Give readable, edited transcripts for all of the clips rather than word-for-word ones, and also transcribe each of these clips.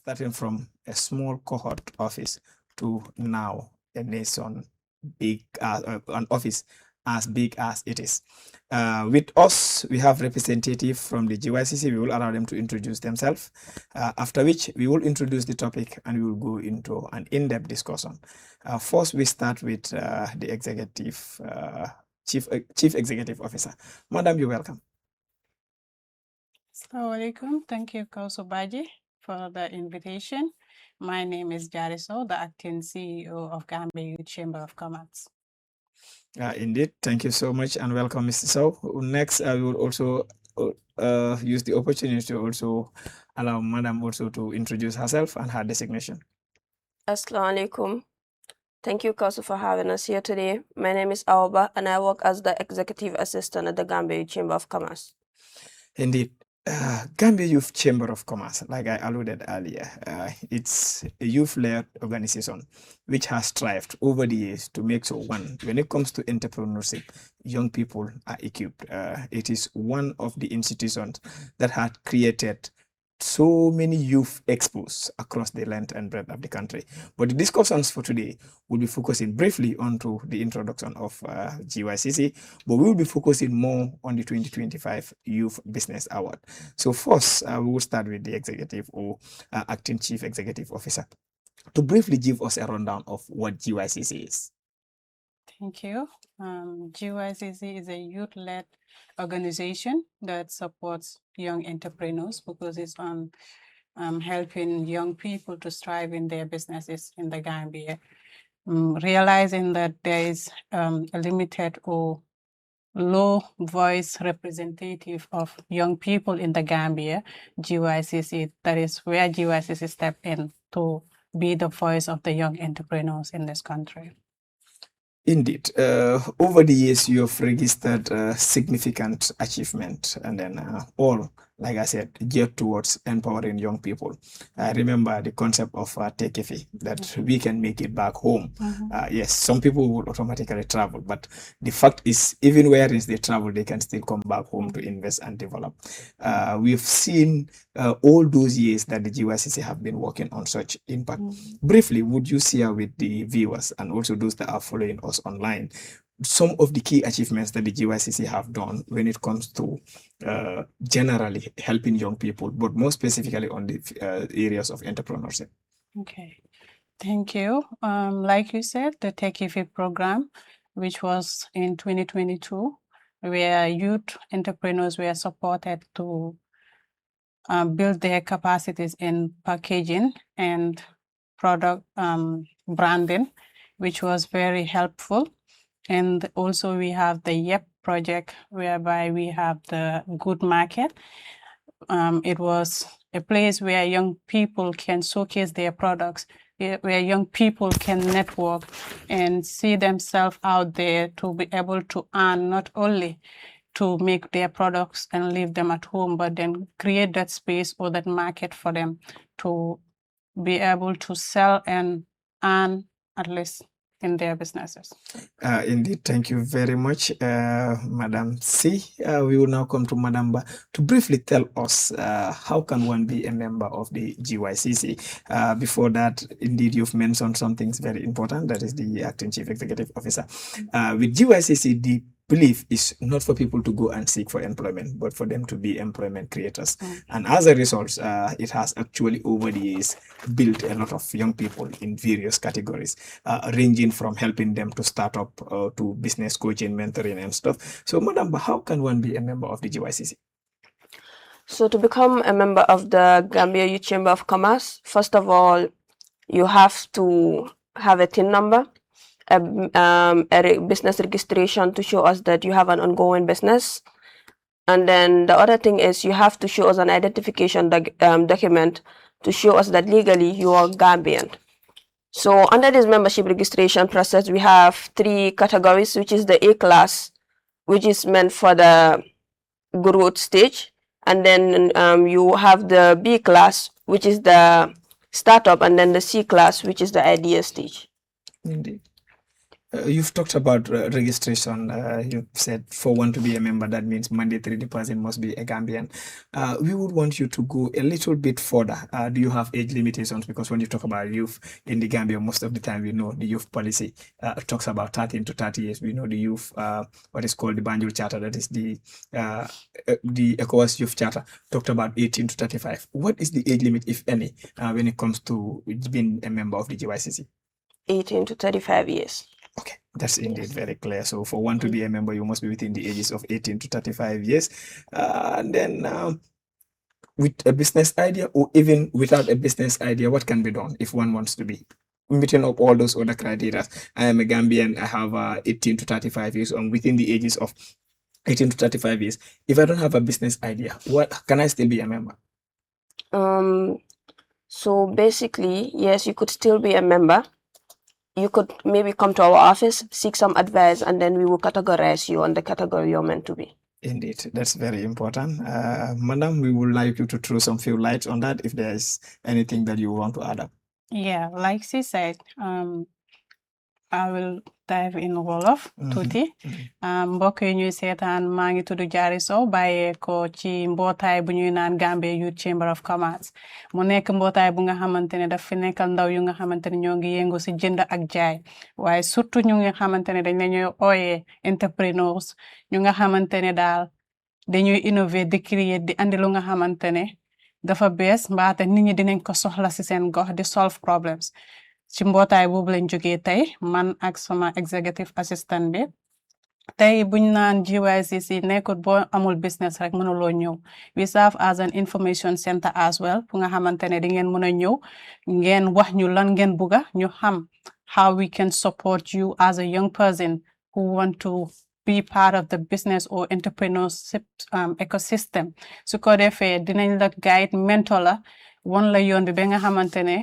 starting from a small cohort office to now a nation big, an office as big as it is. With us, we have representative from the GYCC. We will allow them to introduce themselves, after which we will introduce the topic and we will go into an in-depth discussion. First, we start with the executive, chief executive officer. Madam, you're welcome. Assalamu alaikum. Thank you, Kauso Baji, for the invitation. My name is Jariso, the acting CEO of Gambia Youth Chamber of Commerce. Indeed, thank you so much and welcome, Mr. So. Next, I will also use the opportunity to also allow Madam also to introduce herself and her designation. Assalamu alaikum. Thank you, Kausu, for having us here today. My name is Aoba, and I work as the Executive Assistant at the Gambia Youth Chamber of Commerce. Indeed. Gambia Youth Chamber of Commerce, like I alluded earlier, it's a youth-led organization which has strived over the years to make sure, one, when it comes to entrepreneurship, young people are equipped. It is one of the institutions that had created so many youth expos across the length and breadth of the country. But the discussions for today will be focusing briefly onto the introduction of GYCC, but we will be focusing more on the 2025 Youth Business Award. So first, we will start with the executive or acting chief executive officer to briefly give us a rundown of what GYCC is. Thank you. GYCC is a youth-led organization that supports young entrepreneurs because it's on helping young people to strive in their businesses in the Gambia. Realizing that there is a limited or low voice representative of young people in the Gambia, GYCC, that is where GYCC stepped in to be the voice of the young entrepreneurs in this country. Indeed, over the years you have registered significant achievement, and then all, like I said, geared towards empowering young people. I remember the concept of takeoff, that we can make it back home. Yes, some people will automatically travel, but the fact is, even where is they travel, they can still come back home to invest and develop. We've seen all those years that the GYCC have been working on such impact. Briefly, would you share with the viewers and also those that are following us online some of the key achievements that the GYCC have done when it comes to generally helping young people, but more specifically on the areas of entrepreneurship? Okay, thank you. Like you said, the TechIFI program, which was in 2022, where youth entrepreneurs were supported to build their capacities in packaging and product branding, which was very helpful. And also we have the YEP project, whereby we have the Good Market. It was a place where young people can showcase their products, where young people can network and see themselves out there to be able to earn, not only to make their products and leave them at home, but then create that space or that market for them to be able to sell and earn at least in their businesses. Indeed, thank you very much, Madam C. We will now come to Madam Ba to briefly tell us how can one be a member of the GYCC. Before that, indeed, you've mentioned some things very important, that is the acting chief executive officer. With GYCC, the belief is not for people to go and seek for employment, but for them to be employment creators. And as a result, it has actually over the years built a lot of young people in various categories, ranging from helping them to start up to business coaching, mentoring and stuff. So, Madam, how can one be a member of the GYCC? So to become a member of the Gambia Youth Chamber of Commerce, first of all, you have to have a TIN number, a business registration to show us that you have an ongoing business. And then the other thing is you have to show us an identification document to show us that legally you are Gambian. So under this membership registration process, we have 3 categories, which is the A class, which is meant for the growth stage. And then you have the B class, which is the startup, and then the C class, which is the idea stage. Indeed. You've talked about registration. You said for one to be a member, that means mandatory the person must be a Gambian. We would want you to go a little bit further. Do you have age limitations? Because when you talk about youth in the Gambia, most of the time we know the youth policy talks about 13 to 30 years. We know the youth, what is called the Banjul Charter, that is the ECOWAS Youth Charter, talked about 18 to 35. What is the age limit, if any, when it comes to being a member of the GYCC? 18 to 35 years. Okay, that's indeed very clear. So for one to be a member, you must be within the ages of 18 to 35 years. And then with a business idea or even without a business idea, what can be done if one wants to be? Meeting up all those other criteria. I am a Gambian, I have 18 to 35 years, and within the ages of 18 to 35 years. If I don't have a business idea, what can I still be a member? So basically, yes, you could still be a member. You could maybe come to our office, seek some advice, and then we will categorize you on the category you're meant to be. Indeed, that's very important. Madam, we would like you to throw some few lights on that if there's anything that you want to add up. Yeah, like she said, I will dive in Wolof tuuti mbokk yi ñuy seetaan maa ngi tudd Jari Sow bàyyee ko ci mbootaay bu ñuy naan Gambia Youth Chamber of Commerce mu nekk mbootaay bu nga xamante ne daf fi nekkal ndaw yu nga xamante ne ñoo ngi yëngu si jënd ak jaay waaye surtout ñu nga xamante ne dañ la ñuy ooyee entrepreneurs ñu nga xamante ne daal dañuy innover di créer di andi lu nga xamante ne dafa bees mbaate nit ñi dinañ ko soxla si seen gox di solve problems ci mbootaay boobu lañ jógee tey man ak sama executive assistant bi tey buñ naan GYCC nekkut boo amul business rek mënuloo ñëw we serve as an information center as well fu nga xamante ne di ngeen mën a ñëw ngeen wax ñu lan ngeen bugga ñu xam how we can support you as a young person who want to be part of the business or entrepreneurship ecosystem su ko defee dinañ la guide mentor la won la yoon bi ba nga xamante ne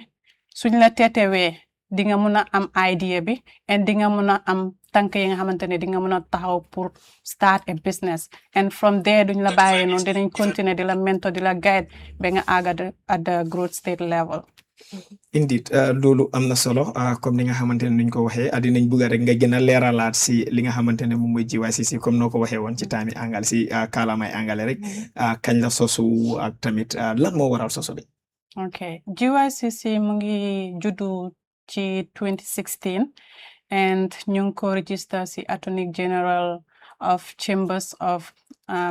suñ la tetewee di nga mën a am idea bi and di nga mën a am tànk yi nga xamante ne di nga mën a taxaw pour start a business and from there duñ la bàyyee noonu dinañ continuer di la mentor di la guide ba nga àgga at the growth state level. Indeed loolu am na solo comme ni nga xamante ne nuñ ko waxee dinañ bëgg rek nga gën a leeralaat si li nga xamante ne moom mooy GYCC comme noo ko waxee woon ci taami angal si kaalamay angale rek kañ la sosu ak tamit lan moo waral sosu bi. Okay, GYCC mu ngi juddu ci 2016 and ñu ngi ko register si Attorney General of Chambers of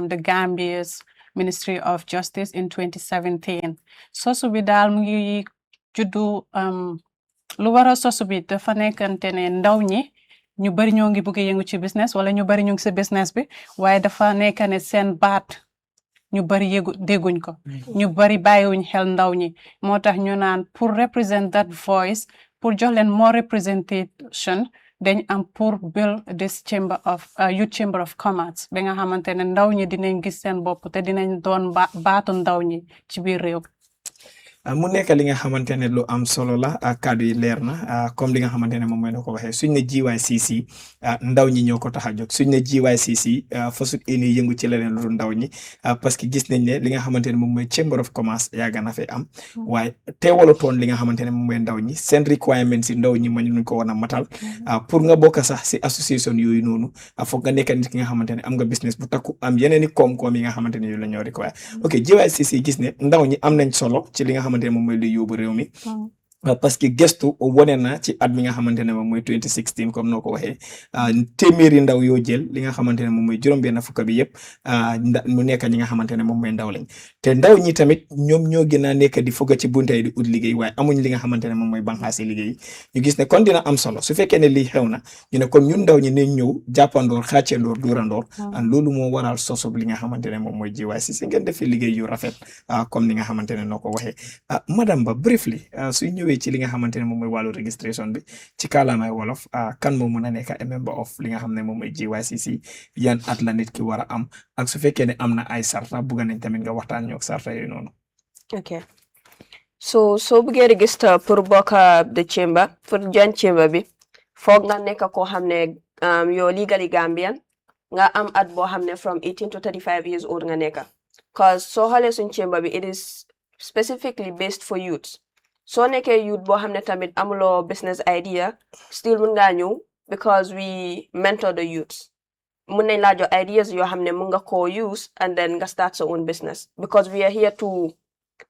the Gambia's Ministry of Justice in 2017 sosu bi daal mu ngi juddu lu waral sosu bi dafa nekkante ne ndaw ñi ñu bari ñoo ngi bëgg yëngu ci business wala ñu bari ñu ngi si business bi waaye dafa nekk ne seen baat ñu bari dégguñ ko ñu bari bàyyiwuñ xel ndaw ñi moo tax ñu naan pour represent that voice pour jox leen more representation dañ am pour build this chamber of youth chamber of commerce ba nga xamante ne ndaw ñi dinañ gis seen bopp te dinañ doon baatu ndaw ñi ci biir réew. mu nekk li nga xamante ne lu am solo la kàddu yi leer na comme li nga xamante ne moom mooy na ko waxee suñ ne GYCC ndaw ñi ñoo ko tax a jóg suñ ne GYCC fasut ini yëngu ci leneen lu ndaw ñi parce que gis nañ ne li nga xamante ne moom mooy chamber of commerce yàgg na fi am waaye teewalutoon li nga xamante ne moom mooy ndaw ñi seen requirements yi ndaw ñi ma ñu ko war a matal pour nga bokk sax si association yooyu noonu foog nga nekk nit ki nga xamante ne am nga business bu takku am yeneen i koom-koom yi nga xamante ne yooyu la ñoo require ok GYCC gis ne ndaw ñi am nañ solo ci li nga xamante ne moom mooy lu yóbbu réew mi parce que gestu wone na ci at mi nga xamante ne moom mooy 2016 comme noo ko waxee téeméeri ndaw yoo jël li nga xamante ne moom mooy juróom-benn fukk bi yëpp mu nekk ñi nga xamante ne moom mooy ndaw lañ te ndaw ñi tamit ñoom ñoo gën a nekk di fugga ci bunte yi di ut liggéey waaye amuñ li nga xamante ne moom mooy banxaasi liggéey ñu gis ne kon dina am solo su fekkee ne lii xew na ñu ne kon ñun ndaw ñi nañ ñëw jàppandoor xàccendoor duurandoor loolu moo waral sosob li nga xamante ne moom mooy GYCC ngeen def fi liggéey yu rafet comme ni nga xamante ne noo ko waxee madame Ba briefly suy ñëwee ci li nga xamante ne moom mooy wàllu registration bi ci kaalaamay wolof kan moo mën a nekk a member of li nga xam ne moom mooy GYCC yan at la nit ki war a am ak su fekkee ne am na ay sarta bugga nañ tamit nga waxtaan ñoo ak sarta yooyu noonu. ok so soo buggee register pour bokk the chamber pour join chamber bi foog nga nekk koo xam ne yow legally Gambian nga am at boo xam ne from 18 to 35 years old nga nekk cause soo xoolee suñ chamber bi it is specifically based for youths soo nekkee youth boo xam ne tamit amuloo business idea still mun ngaa ñëw because we mentor the youths. Mun nañ laa jox ideas yoo xam ne mun nga koo use and then nga start your own business, because we are here to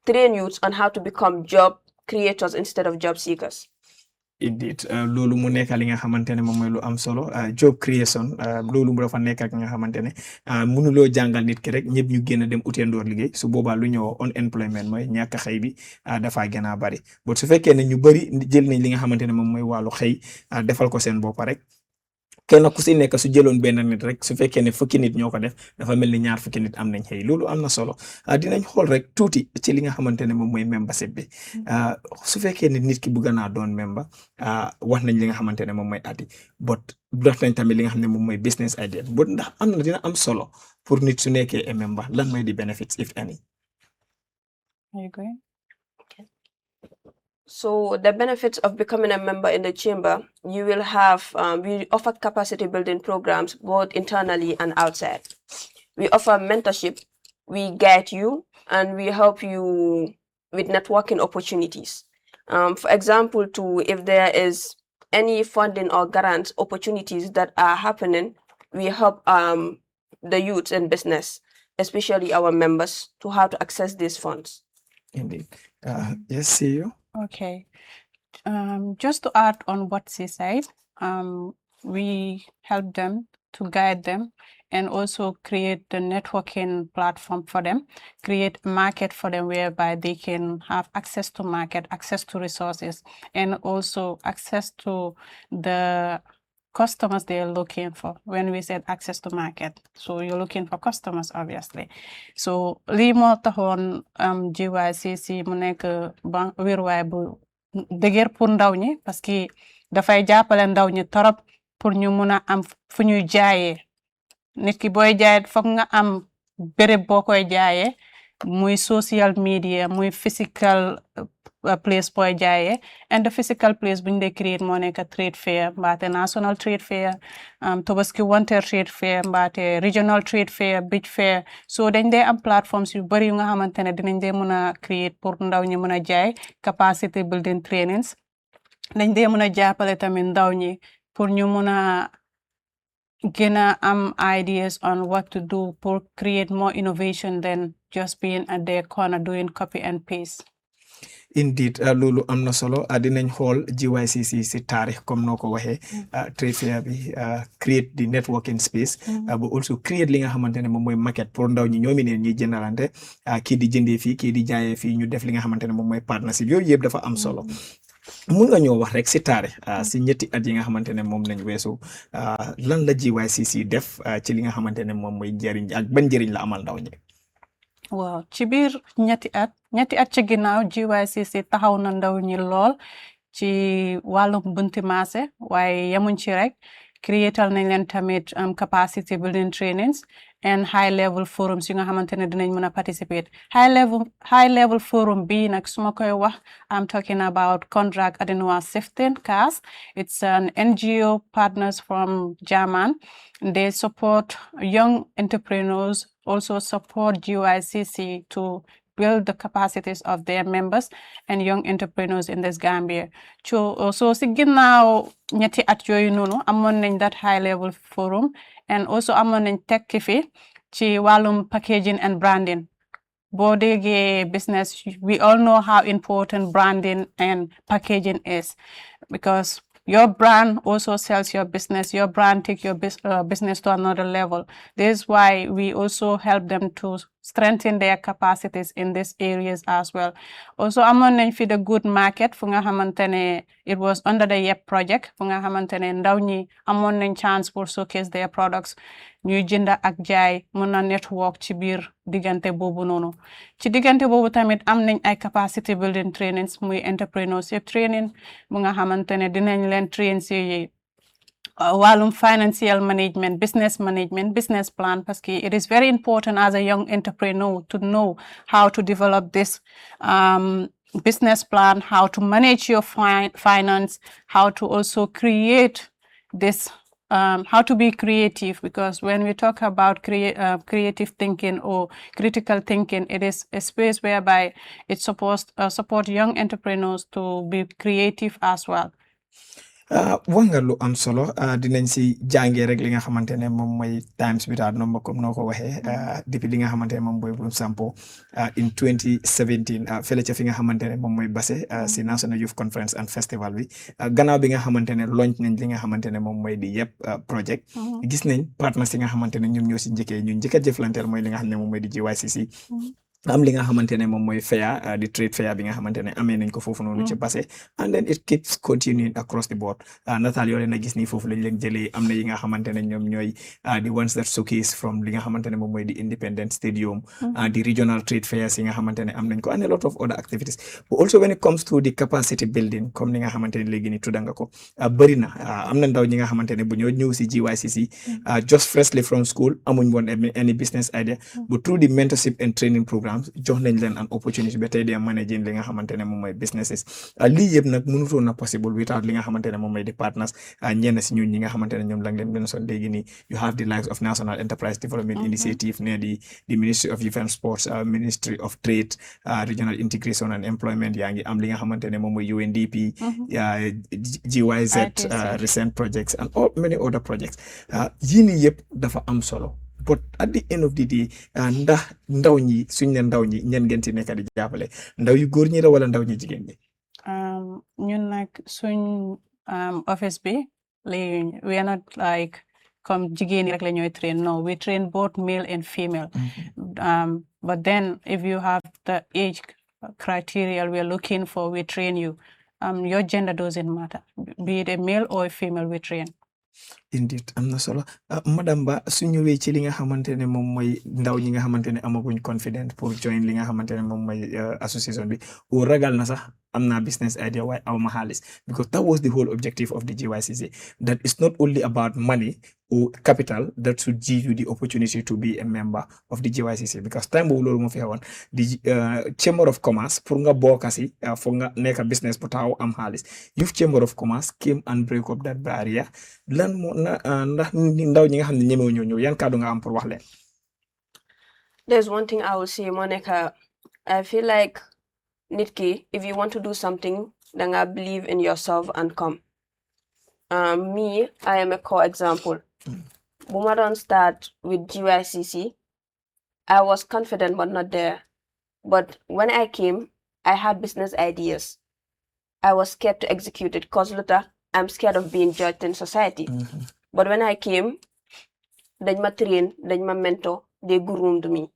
train youths on how to become job creators instead of job seekers. Indeed loolu mu nekk li nga xamante ne moom mooy lu am solo job creation loolu mu dafa nekk ak nga xamante ne mënuloo jàngal nit ki rek ñëpp ñu génn dem utendoor liggéey su boobaa lu ñëw unemployment mooy ñàkk xëy bi dafa gën a bari but su fekkee ne ñu bari jël nañ li nga xamante ne moom mooy wàllu xëy defal ko seen bopp rek kenn ku si nekk su jëloon benn nit rek su fekkee ne fukki nit ñoo ko def dafa mel ni ñaar fukki nit am nañ xëy loolu am na solo dinañ xool rek tuuti ci li nga xamante ne moom mooy membership bi su fekkee ne nit ki bëgg naa doon member wax nañ li nga xamante ne moom mooy ati but wax nañ tamit li nga xam ne moom mooy business idea but ndax am na dina am solo pour nit su nekkee member lan mooy di benefits if any. Are you going? So the benefits of becoming a member in the chamber, you will have, we offer capacity building programs both internally and outside. We offer mentorship, we guide you, and we help you with networking opportunities. For example, if there is any funding or grant opportunities that are happening, we help the youth in business, especially our members, to how to access these funds. Indeed. Yes, CEO. Okay. Just to add on what she said, we help them to guide them and also create the networking platform for them, create a market for them whereby they can have access to market, access to resources, and also access to the customers they're looking for. When we said access to market, so you're looking for customers, obviously. So lii moo taxoon GYCC mu nekk wéeruwaay bu dëgër pour ndaw ñi parce que dafay jàppale ndaw ñi torop pour ñu mun a am fu ñuy jaayee nit ki booy jaay foog nga am béréb boo koy jaayee muy social media muy physical place booy jaayee and the physical place buñ dee create moo nekk trade fair mbaate national trade fair Tobaski Winter trade fair mbaate regional trade fair beach fair so dañ dee am platforms yu bari yu nga xamante ne dinañ dee mën a create pour ndaw ñi mën a jaay capacity building trainings dañ dee mën a jàppale tamit ndaw ñi pour ñu mën a gën a am ideas on what to do pour create more innovation than just being at their corner doing copy and paste. Indeed loolu am na solo dinañ xool GYCC si taarix comme noo ko waxee trade fair bi create the networking space but also create li nga xamante ne moom mooy market pour ndaw ñi ñoomi neen ñuy jëndalante kii di jëndee fii kii di jaayee fii ñu def li nga xamante ne moom mooy partnership yooyu yëpp dafa am solo mun nga ñoo wax rek si taarix si ñetti at yi nga xamante ne moom lañ weesu lan la GYCC def ci li nga xamante ne moom mooy njëriñ ak ban njëriñ la amal ndaw ñi. waaw ci biir ñetti at ci ginnaaw GYCC taxaw na ndaw ñi lool ci wàllum bunti marché waaye yemuñ ci rek creatal nañ leen tamit capacity building trainings and high level forums yi nga xamante ne dinañ mën a participate high level forum bi nag su ma koy wax I'm talking about Konrad Adenauer Stiftung CAS. It's an NGO partners from German. They support young entrepreneurs, also support GYCC to build the capacities of their members and young entrepreneurs in this Gambia. So si ginnaaw ñetti at yooyu noonu amoon nañ that high level forum and also amoon nañ tekki fi ci wàllum packaging and branding. Boo déggee business, we all know how important branding and packaging is because your brand also sells your business. Your brand takes your business to another level. This is why we also help them to strengthen their capacities in these areas as well. Also, amoon nañ fi the good market fu nga xamante ne it was under the YEP project fu nga xamante ne ndaw ñi amoon nañ chance pour showcase their products ñuy jënd ak jaay mën na network ci biir diggante boobu noonu ci diggante boobu tamit am nañ ay capacity building trainings muy entrepreneurship training mu nga xamante ne dinañ leen train ci wàllum financial management, business plan, parce que it is very important as a young entrepreneur to know how to develop this business plan, how to manage your finance, how to also create this, how to be creative, because when we talk about creative thinking or critical thinking, it is a space whereby it's supposed to support young entrepreneurs to be creative as well. wax nga lu am solo dinañ si jàngee rek li nga xamante ne moom mooy times without number comme noo ko waxee depuis li nga xamante ne moom mooy bu sampo in 2017 fële ca fi nga xamante ne moom mooy Basse si National Youth Conference and Festival bi gannaaw bi nga xamante ne launch nañ li nga xamante ne moom mooy di yëpp project gis nañ partners yi nga xamante ne ñoom ñoo si njëkkee ñun njëkk a jëflanteel mooy li nga xam ne moom mooy di GYCC am li nga xamante ne moom mooy fair di trade fair bi nga xamante ne amee nañ ko foofu noonu ci Basse and then it keeps continuing across the board nataal yoo leen a gis nii foofu lañ leen jëlee am na yi nga xamante ne ñoom ñooy the ones that showcase from li nga xamante ne moom mooy di Independence Stadium the regional trade fairs yi nga xamante ne am nañ ko and a lot of other activities but also when it comes to the capacity building comme ni nga xamante ne léegi ni tudda nga ko bëri na am na ndaw ñi nga xamante ne bu ñoo ñëw si GYCC just freshly from school amuñ woon any business idea but through the mentorship and training program jox nañ leen an opportunity ba tey de managing li nga xamante ne moom mooy businesses lii yëpp nag mënutoon na possible without li nga xamante ne moom mooy di partners ñenn si ñun ñi nga xamante ne ñoom lañ leen gën a son léegi nii you have the likes of National Enterprise Development Initiative ne di Ministry of Youth and Sports Ministry of Trade Regional Integration and Employment yaa ngi am li nga xamante ne moom mooy UNDP GYZ recent projects and all many other projects yii nii yëpp dafa am solo but at the end of the day ndax ndaw ñi suñ ne ndaw ñi ñen ngeen ci nekk di jàppale ndaw yu góor ñi la wala ndaw ñi jigéen ñi ñun nag suñ office bi léegi we are not like comme jigéen ñi rek la ñooy train no we train both male and female but then if you have the age criteria we are looking for we train you your gender doesn't matter be it a male or a female we train indeed am na solo madame Ba su ñëwee ci li nga xamante ne moom mooy ndaw ñi nga xamante ne amaguñ confident pour join li nga xamante ne moom mooy association bi o ragal na sax am naa business idea waaye aw ma xaalis because that was the whole objective of the GYCC that is not only about money or capital that should give you the opportunity to be a member of the GYCC because time boobu loolu moo fi xewoon di Chamber of Commerce pour nga bokk si pour nga nekk business bu taxaw am xaalis Youth Chamber of Commerce came and break up that barrier lan moo ndax ndaw ñi nga xam ne ñemewu ñoo ñëw yan kàddu nga am pour wax leen. There's one thing I will say Monica I feel like nit ki if you want to do something danga believe in yourself and come me I am a core example bu ma doon start with GYCC I was confident but not there but when I came I had business ideas I was scared to execute it cause luta I'm scared of being judged in society but when I came dañ ma train dañ ma mentor they groomed me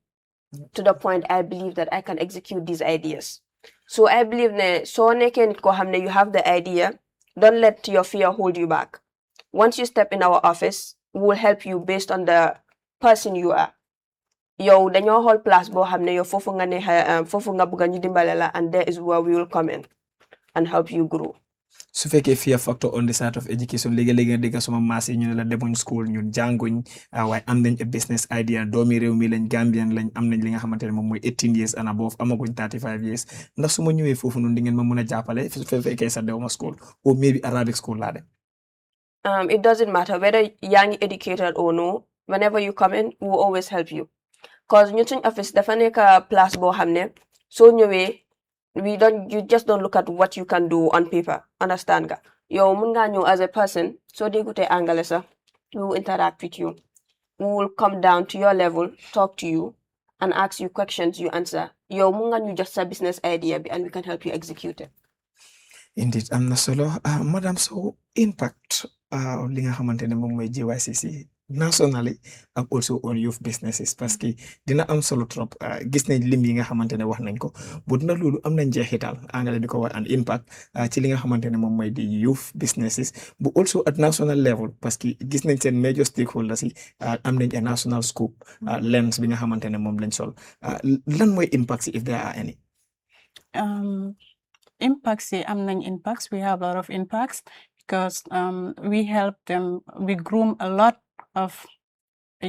to the point I believe that I can execute these ideas so I believe ne so nekkee nit koo xam ne you have the idea don't let your fear hold you back once you step in our office we will help you based on the person you are yow dañoo xool place boo xam ne yow foofu nga ne foofu nga bëgg ñu dimbale la and there is where we will come in and help you grow su fekkee fear factor on the side of education léegi-léegi nga dégg suma maas yi ñu ne la demuñ school ñun jànguñ waaye am nañ a business idea doomi réew mi lañ Gambian lañ am nañ li nga xamante ne moom mooy 18 years and above amaguñ 35 years ndax su ma ñëwee foofu noonu di ngeen ma mën a jàppale su fekkee sax dewuma school or maybe Arabic school laa dem it doesn't matter whether yaa ngi educated or no whenever you come in we will always help you cause ñun suñ office dafa nekk place boo xam ne soo ñëwee you just don't look at what you can do on paper understand nga yow mun nga ñëw as a person soo déggutee anglais sax we will interact with you we will come down to your level talk to you and ask you questions you answer yow mun nga ñu just sa business idea bi and we can help you execute it indeed am na solo madam so impact li nga xamante ne moom mooy GYCC nationally ak also on youth businesses parce que dina am solo trop gis nañ lim yi nga xamante ne wax nañ ko bu na loolu am na njeexital angale di ko wax an impact ci li nga xamante ne moom mooy di youth businesses bu also at national level parce que gis nañ seen major stakeholders yi am nañ a national scope lens bi nga xamante ne moom lañ sol lan mooy impact si if there are any impacts am nañ impacts we have a lot of impacts because we help them we groom a lot of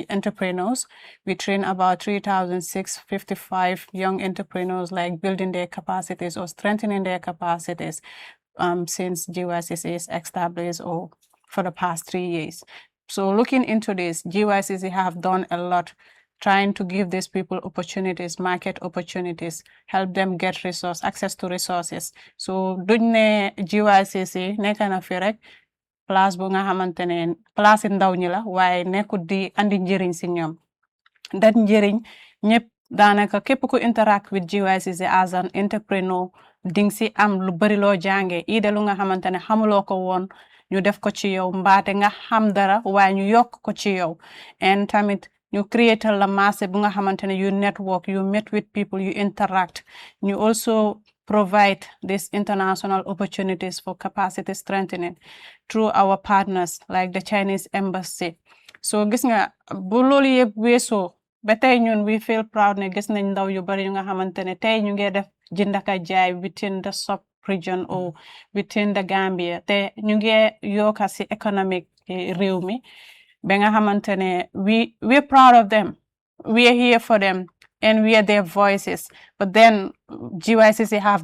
entrepreneurs. We train about 3,655 young entrepreneurs, like building their capacities or strengthening their capacities since GYCC is established or for the past 3 years. So looking into this, GYCC have done a lot trying to give these people opportunities, market opportunities, help them get access to resources. So duñ ne GYCC nekk na fi rek place bu nga xamantene place ndaw ñi la waaye nekkut di andi njëriñ si ñoom dat njëriñ ñëpp daanaka képp ku interact with GYCC as an entrepreneur ding si am lu bari loo jànge ide lu nga xamantene xamuloo ko woon ñu def ko ci yow mbaate nga xam dara waaye ñu yokk ko ci yow and tamit ñu create la marché bu nga xamantene you network you meet with people you interact ñu also provide these international opportunities for capacity strengthening through our partners like the Chinese embassy so gis nga bu loolu yëpp weesoo ba tey ñun we feel proud ne gis nañ ndaw yu bari yu nga xamantene tey ñu ngi def jëndaka jaay within the sub region or within the Gambia te ñu ngi yokka si economic réew mi ba nga xamantene we're proud of them we are here for them and we are their voices but then GYCC have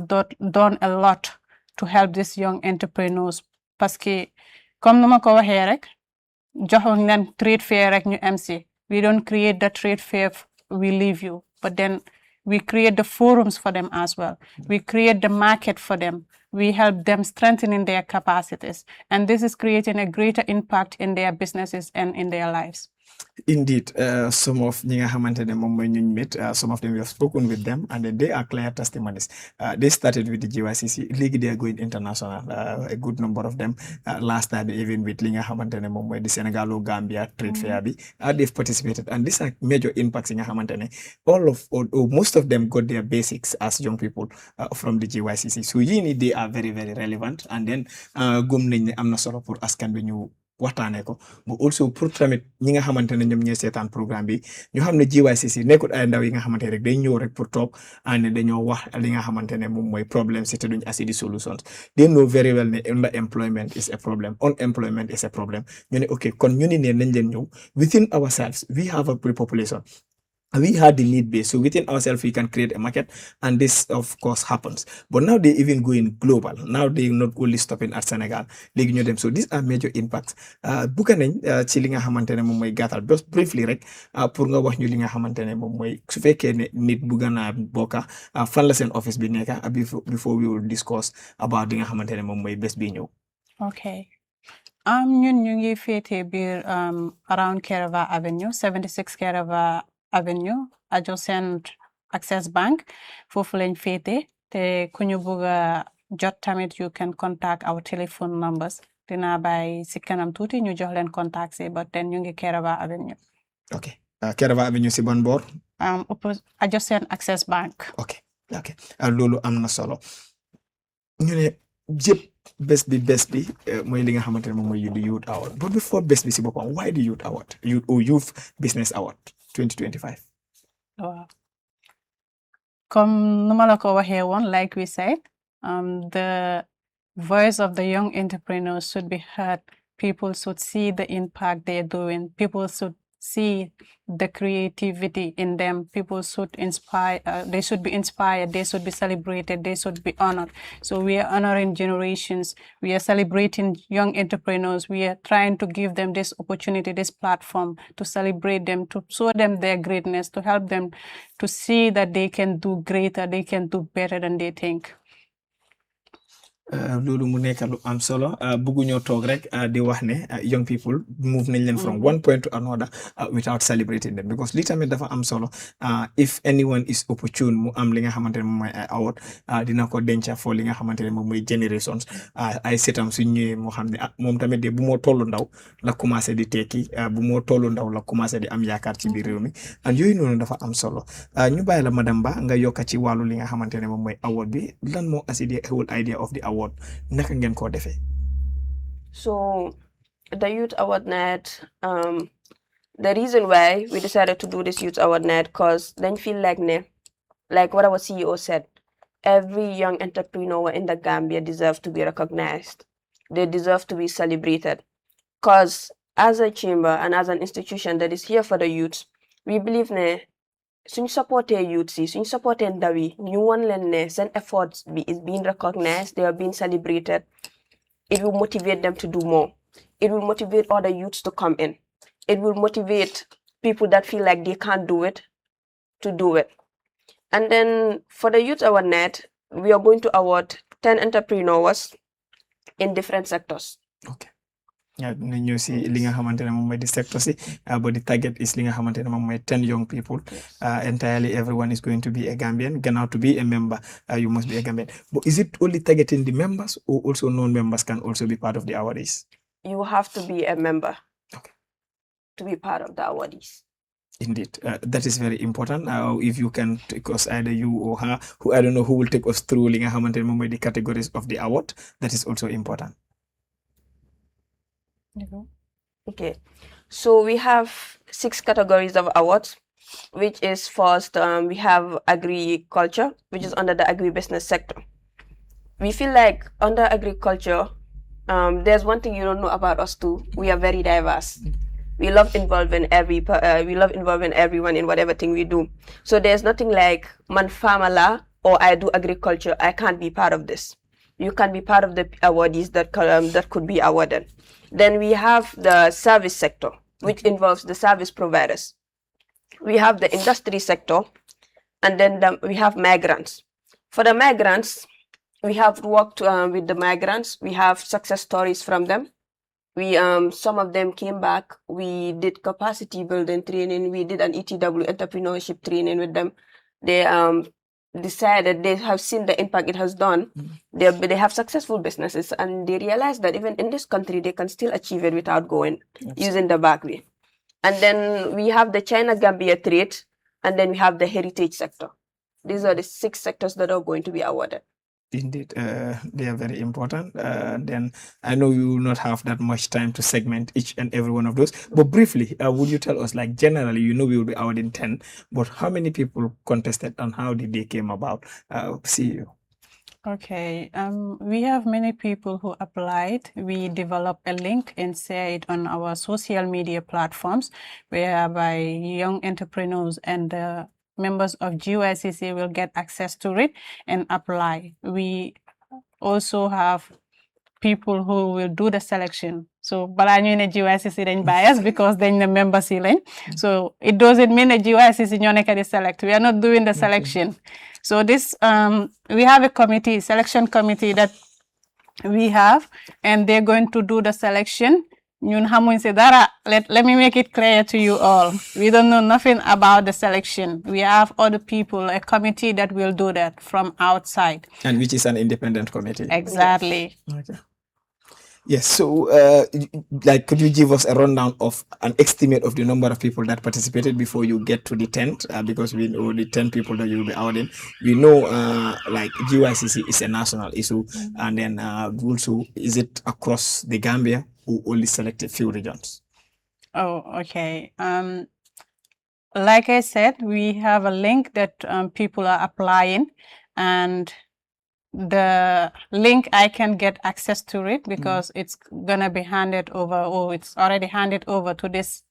done a lot to help these young entrepreneurs parce que comme numa ko waxee rek joxoon leen trade fair rek ñu MC we don't create the trade fair we leave you but then we create the forums for them as well we create the market for them we help them strengthening their capacities and this is creating a greater impact in their businesses and in their lives Indeed, some of ñi nga xamantene moom mooy ñu meet some of them we have spoken with them and then they are clear testimonies. They started with the GYCC léegi they are going international a good number of them last time even with li nga xamantene moom mooy di Sénégalo Gambia trade fair bi they've participated and these are major impacts yi nga xamantene all of or most of them got their basics as young people from the GYCC so yii nii they are very very relevant and then gëm nañ ne am na solo pour askan bi ñu waxtaanee ko but also pour tamit ñi nga xamante ne ñoom ñooy seetaan programme bi ñu xam ne GYCC nekkul ay ndaw yi nga xamante ne rek day ñëw rek pour toog and dañoo wax li nga xamante ne moom mooy problème si te duñ assi solutions they know very well ne underemployment is a problem unemployment is a problem ñu ne ok kon ñu ne nañ leen ñëw within ourselves we have a population we had the need base so within ourselves we can create a market and this of course happens but now they even going global now they not only stopping at Senegal léegi ñu dem so these are major impacts bugga nañ ci li nga xamante ne moom mooy gàttal just briefly rek pour nga wax ñu li nga xamante ne moom mooy su fekkee ne nit bugga naa bokka fan la seen office bi nekka before we will discuss about li nga xamante ne moom mooy bés bi ñëw okay ñun ñu ngi féete biir around Kerava Avenue 76 Kerava Avenue adjacent Access Bank foofu lañ féete te ku ñu bëgg a jot tamit you can contact our telephone numbers dina bàyyi si kanam tuuti ñu jox leen contact si but then ñu ngi Kerava Avenue ok Kerava Avenue si ban boor adjacent Access Bank ok loolu am na solo ñu ne jëpp bés bi mooy li nga xamante ne moom mooy the Youth Award but before bés bi si boppam why the Youth Award Youth Business Award 2025. Wow. Comme nu ma la ko waxee woon like we said the voice of the young entrepreneurs should be heard people should see the impact they're doing people should see the creativity in them people should inspire they should be inspired they should be celebrated they should be honored so we are honoring generations we are celebrating young entrepreneurs we are trying to give them this opportunity this platform to celebrate them to show them their greatness to help them to see that they can do greater they can do better than they think loolu mu nekk lu am solo bëgguñoo toog rek di wax ne young people move nañ leen from one point to another without celebrating them because li tamit dafa am solo if anyone is opportune mu am li nga xamante ne moom mooy ay award dina ko denca fo li nga xamante ne moom mooy generations ay setam su ñëwee moo xam ne moom tamit de bu moo tollu ndaw la commencé di tekki bu moo tollu ndaw la commencé di am yaakaar ci biir réew mi and yooyu noonu dafa am solo ñu bàyyi la madame Ba nga yokka ci wàllu li nga xamante ne moom mooy award bi lan moo asidi whole idea of the award naka ngeen ko defee So the Youth Award Net, the reason why we decided to do this Youth Award Net, because then feel like what our CEO said, every young entrepreneur in the Gambia deserves to be recognized. They deserve to be celebrated. Because as a chamber and as an institution that is here for the youth, we believe suñ supporté youth si suñ supporté ndaw yi ñu won leen ne seen efforts is being recognized, they are being celebrated. It will motivate them to do more. It will motivate other youths to come in. It will motivate people that feel like they can't do it to do it. And then for the Youth Award Net, we are going to award 10 entrepreneurs in different sectors. Okay. ñu si li nga xamante ne moom mooy di sector si but the target is li nga xamante ne moom mooy 10 young people. Entirely everyone is going to be a Gambian. Gannaaw to be a member, you must be a Gambian. But is it only targeting the members, or also non-members can also be part of the awardees? You have to be a member Okay. to be part of the awardees. Indeed, that is very important. If you can take us, either you or her, who I don't know who will take us through li nga xamante ne moom mooy the categories of the award, that is also important. Okay, so we have 6 categories of awards, which is first, we have agriculture, which is under the agribusiness sector. We feel like under agriculture, there's one thing you don't know about us too. We are very diverse. We love involving everyone in whatever thing we do. So there's nothing like man farmer la or I do agriculture, I can't be part of this. You can be part of the awardees that could be awarded. Then we have the service sector, which involves the service providers. We have the industry sector, and then we have migrants. For the migrants, we have worked with the migrants. We have success stories from them. We some of them came back. We did capacity building training. We did an ETW entrepreneurship training with them. They decided, they have seen the impact it has done. They have successful businesses, and they realize that even in this country they can still achieve it without going using the back way. And then we have the China-Gambia trade, and then we have the heritage sector. These are the 6 sectors that are going to be awarded. Indeed, they are very important. Then I know you will not have that much time to segment each and every one of those. But briefly, would you tell us, like generally, you know, we will be awarding 10, but how many people contested and how did they came about? See you. Okay, we have many people who applied. We developed a link and share it on our social media platforms, whereby young entrepreneurs and members of GYCC will get access to it and apply. We also have people who will do the selection. So, bala ñu ne GYCC dañ bias because dañ the members yi lañ. So, it doesn't mean that GYCC ñoo nekk di select. We are not doing the selection. So, this, we have a committee, selection committee that we have, and they're going to do the selection. Ñun xamuñ ci dara. Let me make it clear to you all. We don't know nothing about the selection. We have other people, a committee that will do that from outside. And which is an independent committee. Exactly. Okay. Yes, so like, could you give us a rundown of an estimate of the number of people that participated before you get to the 10th? Because we know the 10 people that you will be awarding. We know like GYCC is a national issue, and then also, is it across the Gambia or only select a few regions? Oh, okay. Like I said, we have a link that people are applying, and the link I can get access to it because it's gonna be handed over, or it's already handed over to this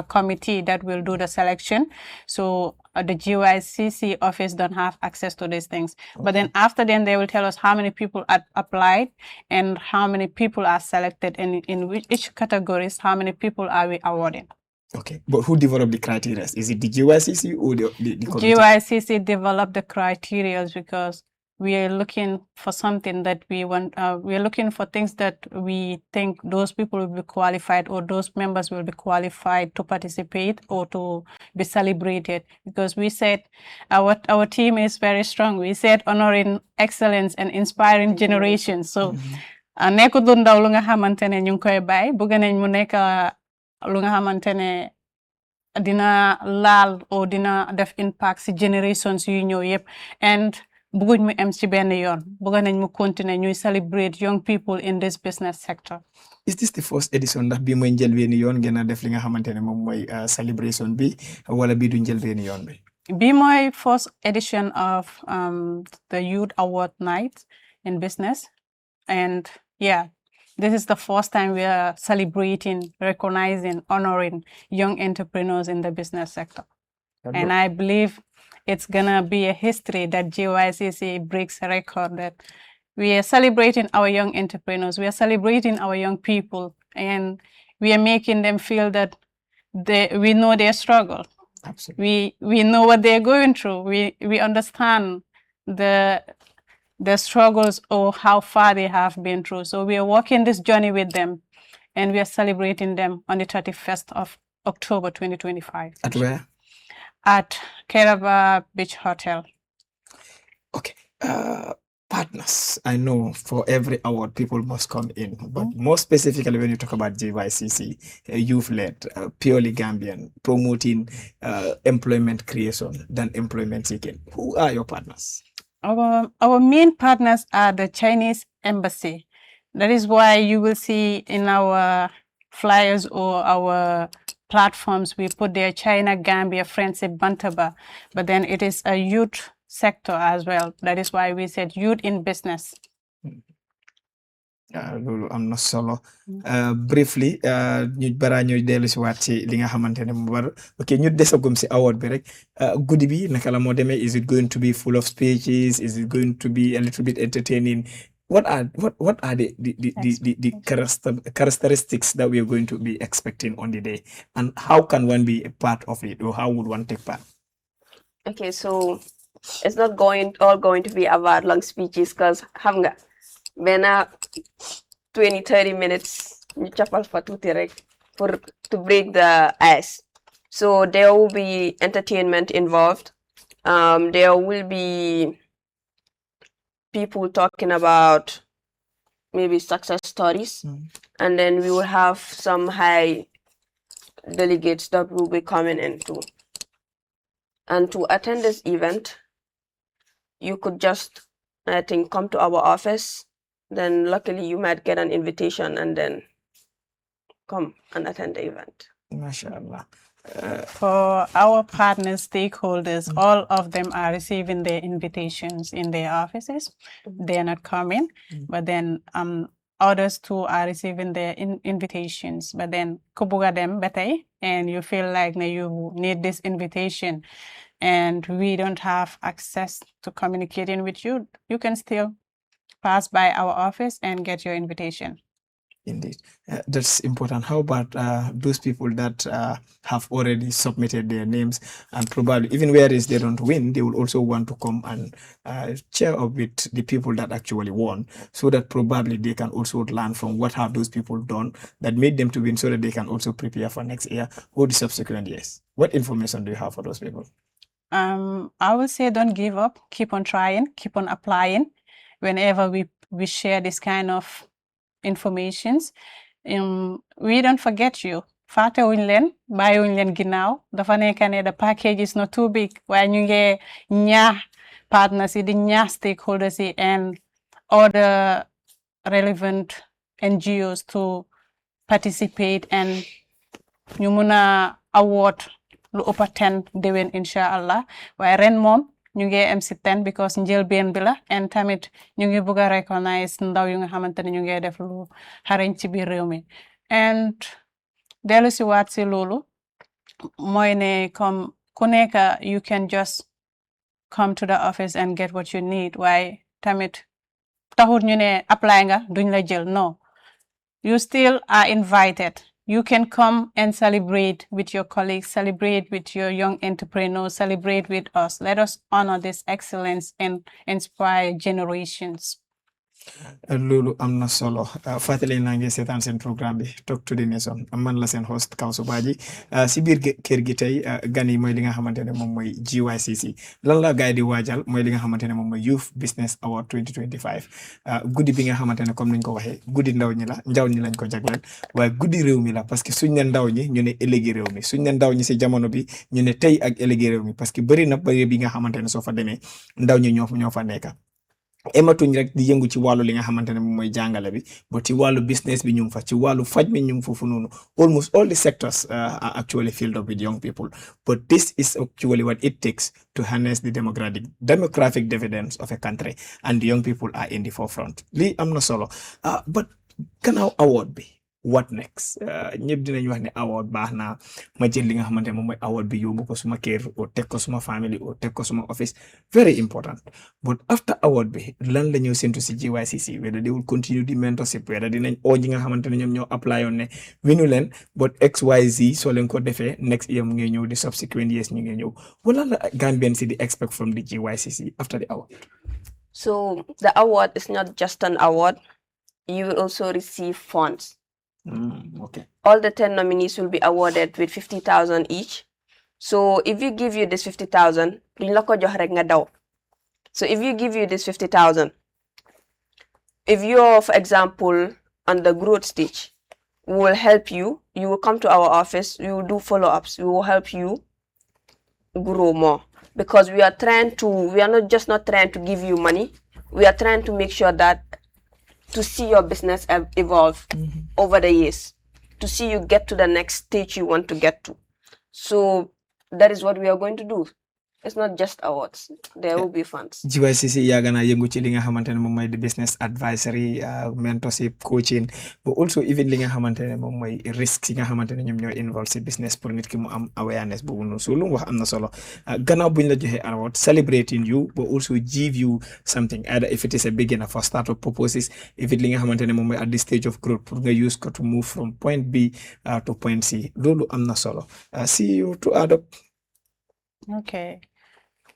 committee that will do the selection. So the GYCC office don't have access to these things. But then after then they will tell us how many people applied and how many people are selected, and in each categories how many people are we awarding. Okay, but who developed the criteria? Is it the GYCC or the committee? GYCC developed the criteria because we are looking for something that we want. We are looking for things that we think those people will be qualified, or those members will be qualified to participate or to be celebrated. Because we said our team is very strong. We said honoring excellence and inspiring generations. So, nekku du ndaw lu nga xamantene ñu koy bay bëgg nañ mu nekk lu nga xamantene dina laal or dina def impact ci generations yu ñëw yépp, and bëgguñ mu am ci benn yoon, bëgg nañ mu continuer ñuy celebrate young people in this business sector. Is this the first edition ndax bi mooy njëlbeeni yoon ngeen a def li nga xamantene moom mooy celebration bi, wala bi du njëlbeeni yoon bi? Bi mooy first edition of the Youth Award Night in business, and yeah, this is the first time we are celebrating, recognizing, honoring young entrepreneurs in the business sector. And I believe it's gonna be a history that GYCC breaks a record, that we are celebrating our young entrepreneurs, we are celebrating our young people, and we are making them feel that we know their struggle. Absolutely. We know what they're going through. We understand the struggles or how far they have been through. So we are walking this journey with them. and we are celebrating them on the 31st of October 2025. At where? At Keraba Beach Hotel. Okay. Partners. I know for every award people must come in, but more specifically when you talk about GYCC, youth-led, purely Gambian, promoting employment creation than employment seeking. Who are your partners? Our main partners are the Chinese embassy. That is why you will see in our flyers or our platforms, we put there China Gambia Friendship Bantaba, but then it is a youth sector as well. That is why we said youth in business. loolu am na solo. Briefly ñu bara ñuy dellu si waat ci li nga xamante ne mu war ok ñu desagum si award bi rek guddi bi naka la moo demee, is it going to be full of speeches, is it going to be a little bit entertaining? What are the characteristics that we are going to be expecting on the day, and how can one be a part of it, or how would one take part? Okay, so it's not all going to be about long speeches, because xam nga benn 20-30 minutes ñu capal fa tuuti rek to break the ice. So there will be entertainment involved. There will be people talking about maybe success stories, and then we will have some high delegates that will be coming in too. And to attend this event, you could just, I think, come to our office. Then luckily you might get an invitation and then come and attend the event. MashaAllah. For our partner stakeholders, all of them are receiving their invitations in their offices. They are not coming, but then others too are receiving their invitations. But then kubuga them batay, and you feel like you need this invitation, and we don't have access to communicating with you, you can still pass by our office and get your invitation. Indeed. That's important. How about those people that have already submitted their names, and probably even whereas they don't win, they will also want to come and cheer up with the people that actually won, so that probably they can also learn from what have those people done that made them to win, so that they can also prepare for next year or the subsequent years. What information do you have for those people? I would say don't give up. Keep on trying. Keep on applying. Whenever we share this kind of informations, we don't forget you. Fatewuñ leen, bàyyiwuñ leen ginnaaw. Dafa nekk ne the package is not too big. Waaye ñu ngi ñaax partners yi di ñaax stakeholders yi and other relevant NGOs to participate, and ñu mun a award lu ëppa 10 déwén inshallah. Waaye ren moom ñu ngi am si 10 because njëlbeen bi la, and tamit ñu ngi bëgg a recognize ndaw yu nga xamante ne ñu ngi def lu xarañ ci biir réew mi. And dellu si waat si loolu mooy ne comme ku nekk you can just come to the office and get what you need. Waaye tamit taxut ñu ne apply nga duñ la jël. No, you still are invited. You can come and celebrate with your colleagues, celebrate with your young entrepreneurs, celebrate with us. Let us honor this excellence and inspire generations. Loolu am na solo. Fàttali naa ngi seetaan seen programme bi Talk to the Nation, man la seen host Kawsu Badji. Si biir kër gi tey gan yi mooy li nga xamante ne moom mooy GYCC. Lan la gaay di waajal mooy li nga xamante ne moom mooy Youth Business Award 2025. Guddi bi nga xamante ne comme niñ ko waxee guddi ndaw ñi la, ndaw ñi lañ ko jagleel, waaye guddi réew mi la, parce que suñ ne ndaw ñi ñu ne ëllëgi réew mi, suñ ne ndaw ñi si jamono bi ñu ne tey ak ëllëgi réew mi, parce que bëri na bëri bi nga xamante ne soo fa demee ndaw ñi ñoo fa nekk. Ematuñ rek di yëngu ci wàllu li nga xamante ne moom mooy jàngale bi, but ci wàllu business bi ñu ngi fa, ci wàllu faj bi ñu ngi foofu noonu. Almost all the sectors are actually filled up with young people, but this is actually what it takes to harness the demographic dividends of a country, and the young people are in the forefront. Lii am na solo. But gannaaw award bi, what next? Ñëpp dinañ wax ne award baax na, ma jël li nga xamante ne moom mooy award bi yóbbu ko suma kër, o teg ko suma family, o teg ko suma office. Very important. But after award bi, lan la ñëw séntu si GYCC, whether they will continue the mentorship, whether dinañ oo ñi nga xamante ne ñoom ñoo apply yoon ne winu leen, but XYZ soo leen ko defee next year mu ngi ñëw, the subsequent years ñu ngi ñëw. Wala la Gambian si di expect from the GYCC after the award? So the award is not just an award. You will also receive funds. Okay. All the 10 nominees will be awarded with 50,000 each. So if we give you this 50,000, duñ la ko jox rek nga daw. So if you give you this 50,000, if you're, for example, on the growth stage, we will help you. You will come to our office. We will do follow-ups. We will help you grow more, because we are not just trying to give you money. We are trying to make sure that to see your business evolve over the years, to see you get to the next stage you want to get to. So that is what we are going to do. It's not just awards. There will be funds. GYCC yàgg naa yëngu ci li nga xamante ne moom mooy di business advisory, mentorship, coaching, but also even li nga xamante ne moom mooy risque yi nga xamante ne ñoom ñoo involve si business pour nit ki mu am awareness boobu noonu. So lu mu wax am na solo. Gannaaw buñ la joxee award, celebrating you, but also give you something, either if it is a beginner for startup purposes, if it li nga xamante ne moom mooy at this stage of growth pour nga use ko to move from point B to point C. Loolu am na solo. See you to add up. Okay.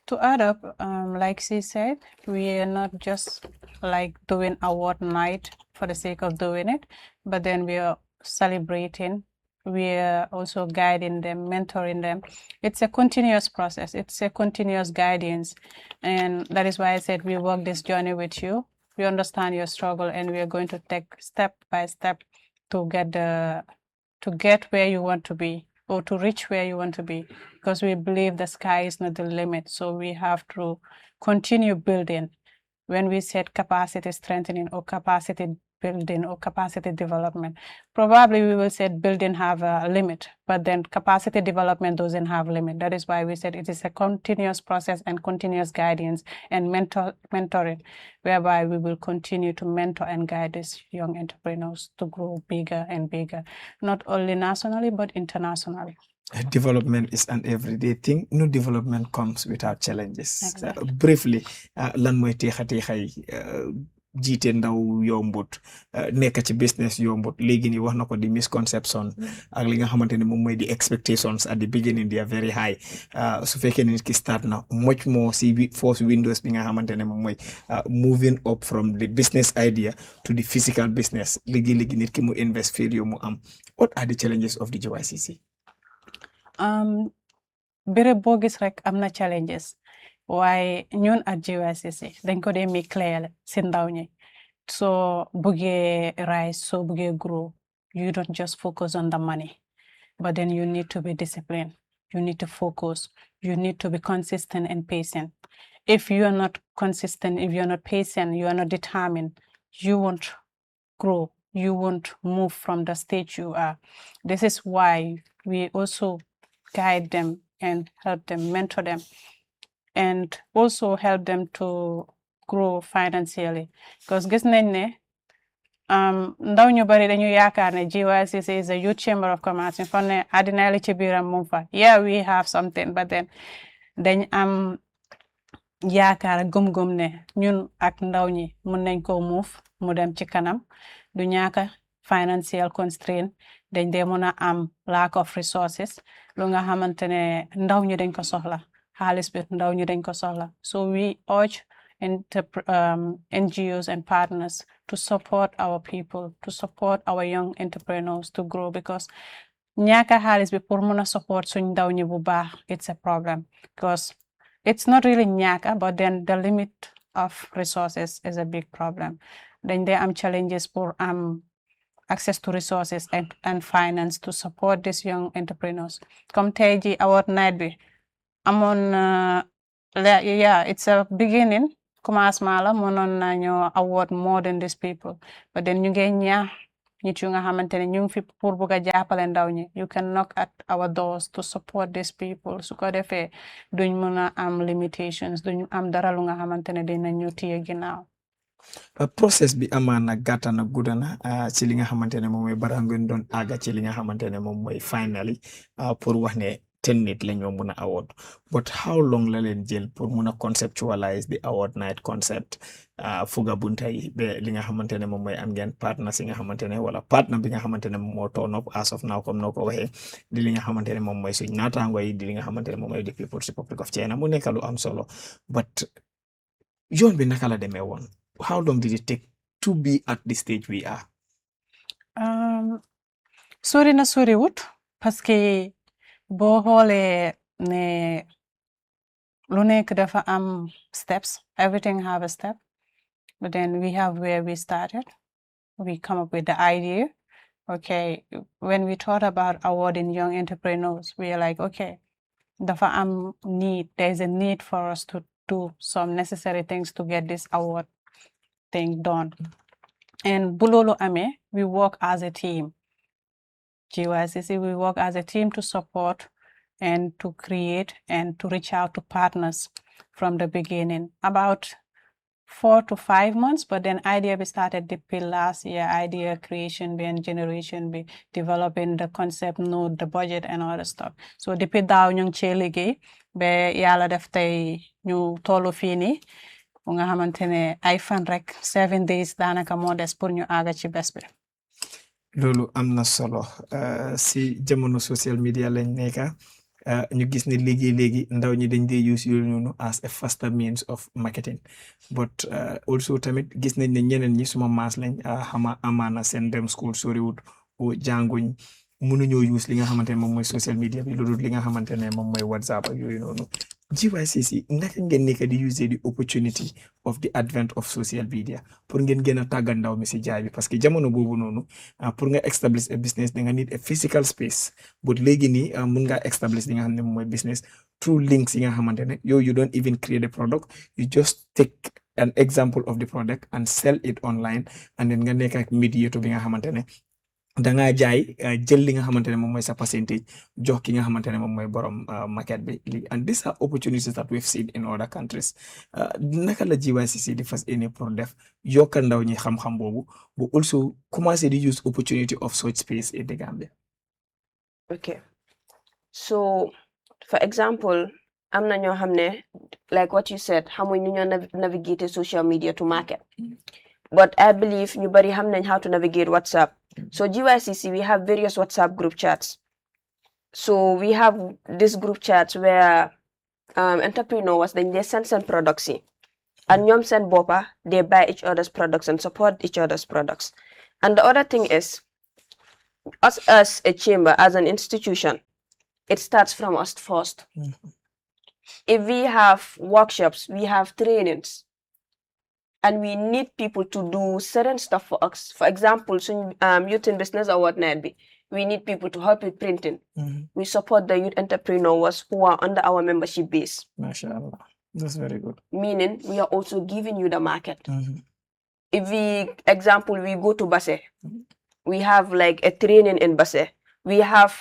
To add up, like she said, we are not just like doing award night for the sake of doing it, but then we are celebrating. We are also guiding them, mentoring them. It's a continuous process. It's a continuous guidance. And that is why I said we walk this journey with you. We understand your struggle, and we are going to take step by step to get where you want to be, or to reach where you want to be, because we believe the sky is not the limit. So we have to continue building. When we said capacity strengthening or capacity building or capacity development, probably we will say building have a limit, but then capacity development doesn't have a limit. That is why we said it is a continuous process and continuous guidance and mentoring, whereby we will continue to mentor and guide these young entrepreneurs to grow bigger and bigger, not only nationally, but internationally. Development is an everyday thing. No development comes without challenges. Exactly. Briefly, lan mooy teexay jiite ndaw yombut, nekk ci business yombut. Léegi nii wax na ko di misconception ak li nga xamante ne moom mooy di expectations at the beginning they are very high. Su fekkee ne nit ki start na much more si force windows bi nga xamante ne moom mooy moving up from the business idea to the physical business. Léegi nit ki mu invest failure mu am. What are the challenges of the GYCC? Béréb boo gis rek am na challenges, waaye ñun at GYCC dañ ko dee make clear si ndaw ñi. So buggee rise, so buggee grow, you don't just focus on the money, but then you need to be disciplined. You need to focus. You need to be consistent and patient. If you are not consistent, if you are not patient, you are not determined, you won't grow. You won't move from the stage you are. This is why we also guide them and help them, mentor them, and also help them to grow financially. Because gis nañ ne ndaw ñu bari dañu yaakaar ne GYCC is a youth chamber of commerce. Fa ne àddina li ci biiram mu fa. Yeah, we have something, but then dañ am yaakaar gëm-gëm ne ñun ak ndaw ñi mun nañ ko move mu dem ci kanam. Du ñaaka financial constraint, dañ dee mën a am lack of resources, lu nga xamante ne ndaw ñi dañ ko soxla, xaalis bi ndaw ñi dañ ko soxla. So we urge NGOs and partners to support our people, to support our young entrepreneurs to grow, because ñaaka xaalis bi pour mën a support suñ ndaw ñi bu baax, it's a problem, because it's not really ñaaka, but then the limit of resources is a big problem. Dañ dee am challenges pour access to resources and finance to support these young entrepreneurs. Comme tey ji award night bi amoon yeah, it's a beginning, commencement la, mënoon nañoo award more than these people, but then ñu ngi ñaax nit yu nga xamante ne ñu ngi fi pour bugg a jàppale ndaw ñi. You can knock at our doors to support these people. Su ko defee duñ mën a am limitations, duñ am dara lu nga xamante ne dinañ ñu téye ginnaaw. Process bi amaana gàtta na gudda na ci li nga xamante ne moom mooy bara ngeen doon àgga ci li nga xamante ne moom mooy finally pour wax ne 10 nit la ñoo mun a award, but how long la leen jël pour mun a conceptualize the award night concept fuga bunta yi ba li nga xamante ne moom mooy am ngeen partners yi nga xamante ne wala partner bi nga xamante ne moom moo turn up as of now comme noo ko waxee di li nga xamante ne moom mooy suñ naataango yi di li nga xamante ne moom mooy the People's Republic of China mu nekk lu am solo, but yoon bi naka la demee woon? How long did it take to be at the stage we are? sori na sori wut parce que boo xoolee ne lu nekk dafa am steps, everything have a step, but then we have where we started. We come up with the idea. Okay, when we thought about awarding young entrepreneurs, we are like, okay, dafa am need, there's a need for us to do some necessary things to get this award thing done. And bu loolu amee, we work as a team. GYCC, we work as a team to support and to create and to reach out to partners from the beginning. About 4 to 5 months, but then idea we started the last year, idea creation and generation, be developing the concept node, the budget and all the stuff. So depuis daaw ñu ngi cee liggéey ba yàlla def tey ñu tollu fii nii bu nga xamante ne ay fan rek 7 days daanaka moo des pour ñu àgga ci bés bi. loolu am na solo si jamono social media lañ nekka ñu gis ne léegi ndaw ñi dañ dee use yooyu noonu as a faster means of marketing but also tamit gis nañ ne ñeneen ñi suma maas lañ xama amaana seen dem school soriwut o jànguñ mënuñoo use li nga xamante ne moom mooy social media bi loolu li nga xamante ne moom mooy WhatsApp ak yooyu noonu GYCC naka ngeen nekk di use the opportunity of the advent of social media pour ngeen gën a tàggat ndaw mi si jaay bi parce que jamono boobu noonu pour nga establish a business da nga need a physical space but léegi nii mun nga establish li nga xam ne moom mooy business through links yi nga xamante ne you don't even create a product, you just take an example of the product and sell it online and then nga nekk ak mediator bi nga xamante ne danga jaay jël li nga xamante ne moom mooy sa percentage jox ki nga xamante ne moom mooy borom market bi and these are opportunities that we've seen in other countries naka la GYCC di fas yéene pour def yokka ndaw ñi xam-xam boobu but also commencer di use opportunity of such space in the Gambia. Okay, so for example am na ñoo xam ne like what you said xamuñ ni ñoo navigate social media to market but I believe ñu bari xam nañ how to navigate WhatsApp. So GYCC, we have various WhatsApp group chats. So we have this group chats where entrepreneurs, then they send products in. And ñoom send bopa, they buy each other's products and support each other's products. And the other thing is, us as a chamber, as an institution, it starts from us first. If we have workshops, we have trainings, and we need people to do certain stuff for us. For example, so Youth in Business Award Nabi, we need people to help with printing. We support the youth entrepreneurs who are under our membership base. MashaAllah. That's very good. Meaning, we are also giving you the market. If we, example, we go to Basse, we have like a training in Basse. We have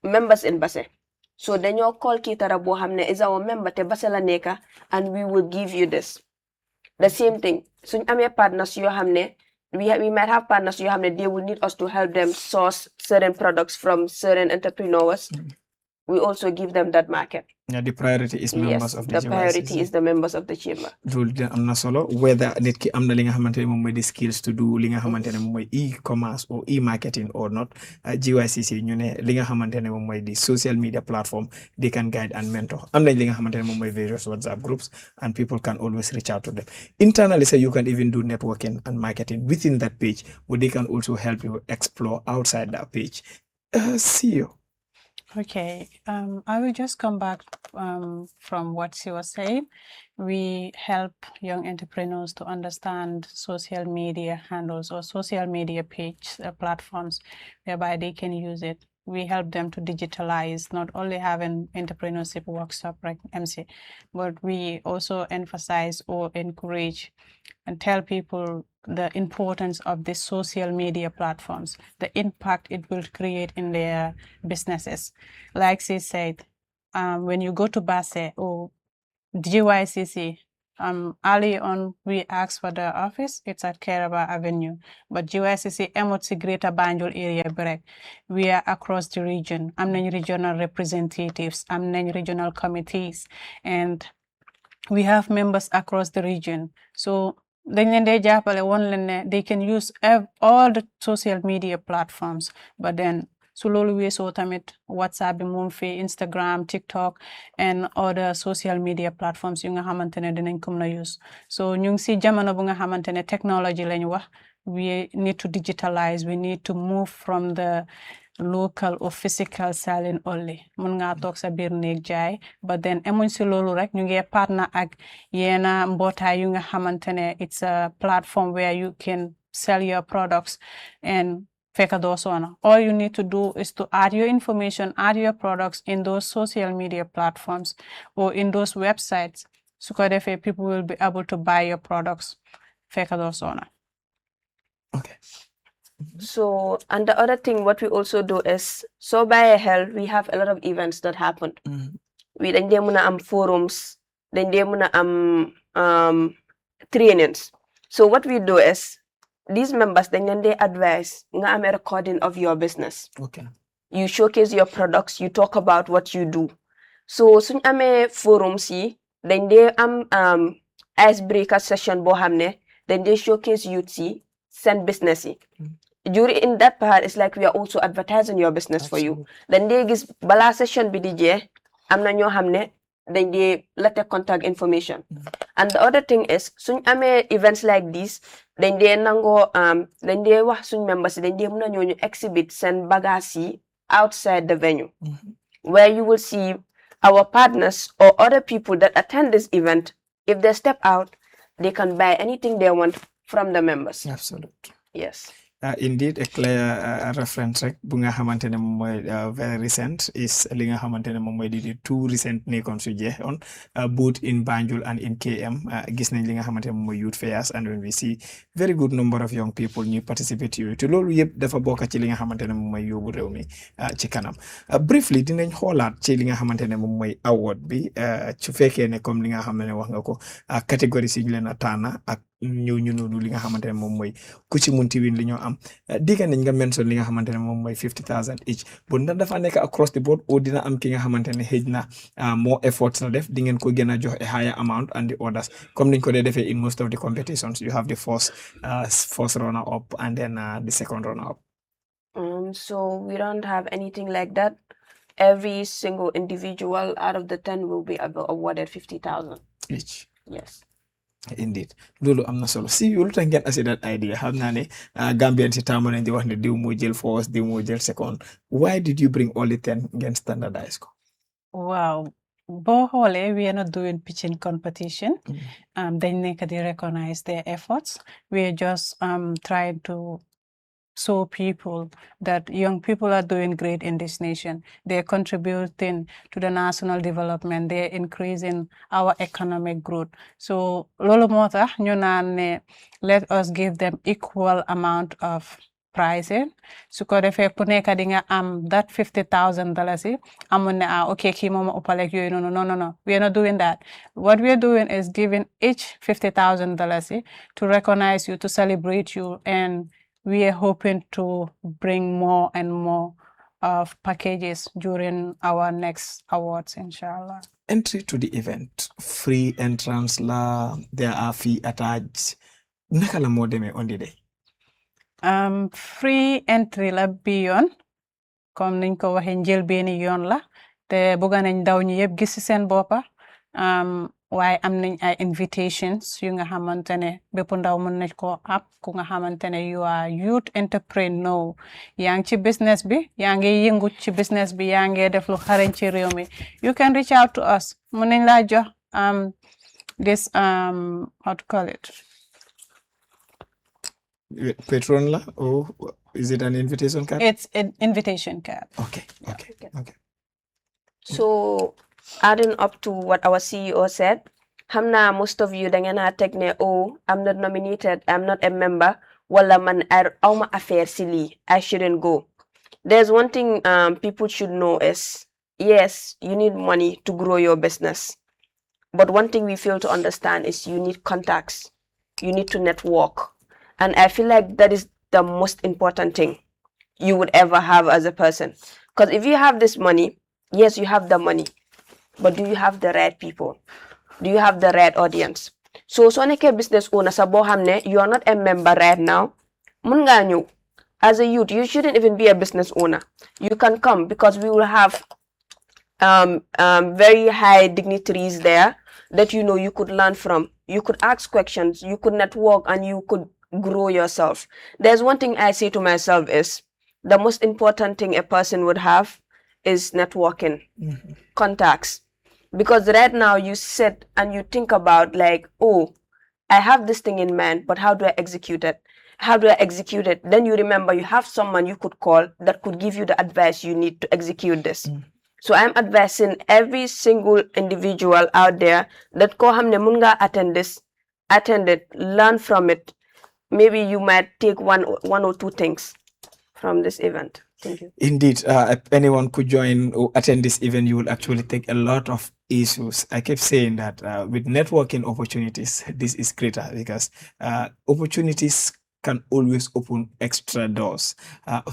members in Basse. So then your call Kitara Bohamne is our member te Basse la neka, and we will give you this. The same thing. So I'm a partners you hamne. We might have partners you hamne. They will need us to help them source certain products from certain entrepreneurs. We also give them that market. Yeah, the priority is members of the GYCC. The priority is the members of the chamber. Amna solo whether nit ki amna li nga xamantene mom moy the skills to do li nga xamantene mom moy e-commerce or e-marketing or not, GYCC ñu ne li nga xamantene mom moy the social media platform, they can guide and mentor. Amna li nga xamantene mom moy various WhatsApp groups and people can always reach out to them. Internally, say you can even do networking and marketing within that page, but they can also help you explore outside that page. See you. Okay, I will just come back from what she was saying. We help young entrepreneurs to understand social media handles or social media page platforms whereby they can use it. We help them to digitalize, not only having entrepreneurship workshop like MC, but we also emphasize or encourage and tell people the importance of the social media platforms, the impact it will create in their businesses. Like she said, when you go to Basse or GYCC, early on we asked for the office, it's at Keraba Avenue, but GYCC emotsi Greater Banjul area break. We are across the region. I'm regional representatives, I'm regional committees, and we have members across the region. So they can use all the social media platforms, but then Sulolu weesoo tamit WhatsApp bi moom fi Instagram, TikTok and other social media platforms yu nga xamantene dinañ ko mëna use. So ñu ngi ci jamono bu nga xamantene technology lañ wax. We need to digitalize, we need to move from the local or physical selling only mun nga tok sa bir neeg jaay but then emuñ ci lolu rek ñu ngi partner ak yena mbotay yu nga xamantene it's a platform where you can sell your products and fekka doo sona. All you need to do is to add your information, add your products in those social media platforms or in those websites. So people will be able to buy your products. Fekka doo sona. Okay. So, and the other thing, what we also do is, so by health, we have a lot of events that happen. We then forums, then trainings. So what we do is, these members then they advise nga a recording of your business. Okay. You showcase your products, you talk about what you do. So suñ amé forums yi then they icebreaker session bo xamné then they showcase youth yi send business yi. During that part it's like we are also advertising your business for you. Then they gis bala session bi di jeex amna ño xamné then they let the contact information. And the other thing is suñ amé events like this then they nango then they wax suñ members then they mëna ñoo ñu exhibit send bagage yi outside the venue where you will see our partners or other people that attend this event. If they step out, they can buy anything they want from the members. Absolutely. Yes. Indeed, a clear reference rek bu nga xamantene moy very recent is li nga xamantene moy di two recent nekon su jeex on both in Banjul and in KM gis nañ li nga xamantene moy youth fairs and when we see very good number of young people ñu participate yu te lolu yeb dafa bokk ci li nga xamantene moy yobu rew mi ci kanam briefly dinañ xolaat ci li nga xamantene moy award bi su fekkee ne comme li nga xamantene wax nga ko catégorie ci ñu leen tana ak ñu nonu li nga xamantene moy ku ci munti win li ñoo am diga nañ nga mention li nga xamantene moy 50,000 each bu ndax dafa nek across the board o dina am ki nga xamantene xejna more efforts na def di ngeen ko gëna jox a higher amount and the others comme niñ ko dé defé in most of the competitions you have the first runner up and then the second runner up. So we don't have anything like that. Every single individual out of the 10 will be awarded 50,000 each. Yes. Indeed lolu amna solo si you lu tax ngeen asi that idea xamna ne Gambian si tamo nañ di wax ne diw mo jël first diw mo jël second why did you bring all the 10 ngeen standardize ko? Wow, bo xolé we are not doing pitching competition. Dañ nekk di recognize their efforts. We are just trying to show people that young people are doing great in this nation. They're contributing to the national development. They're increasing our economic growth. So, lolo mota, ñu naan ne let us give them equal amount of pricing. Su ko defee ku nekk di nga am that $50,000 yi amun ne okay kii moom upalek yooyu no. We are not doing that. What we are doing is giving each $50,000 yi to recognize you, to celebrate you, and we are hoping to bring more and more of packages during our next awards, inshallah. Entry to the event, free entrance la, there are fee attached. Naka la mo demee on the day? Free entry la bi yoon comme niñ ko waxee njëlbeeni yoon la te bëgg nañ ndaw ñi yëpp gis ci seen boppa waaye am nañ ay invitations yu nga xamantene bépp ndaw mën nañ ko app ku nga xamantene you are youth entrepreneur yaa ngi ci business bi yaa ngi yëngu ci business bi yaa ngi def lu xarañ ci réew mi you can reach out to us mën nañ laa jox this how to call it Patron la or is it an invitation card? It's an invitation card. Okay. So adding up to what our CEO said, hamna most of you dangena tek ne I'm not nominated, I'm not a member, wala man awma affaire si li, I shouldn't go. There's one thing people should know is yes, you need money to grow your business. But one thing we fail to understand is you need contacts. You need to network. And I feel like that is the most important thing you would ever have as a person. Because if you have this money, yes, you have the money. But do you have the right people? Do you have the right audience? So neke business owner sa bo xamne you are not a member right now. Mun nga ñew. As a youth, you shouldn't even be a business owner. You can come because we will have very high dignitaries there that you could learn from. You could ask questions, you could network, and you could grow yourself. There's one thing I say to myself is, the most important thing a person would have is networking, contacts. Because right now you sit and you think about like, oh, I have this thing in mind, but how do I execute it? How do I execute it? Then you remember you have someone you could call that could give you the advice you need to execute this. So I'm advising every single individual out there that ko hamne mun nga attend this, attend it, learn from it. Maybe you might take one or two things from this event. Thank you. Indeed, if anyone could join or attend this event, you will actually take a lot of issues. I keep saying that with networking opportunities, this is greater because opportunities can always open extra doors.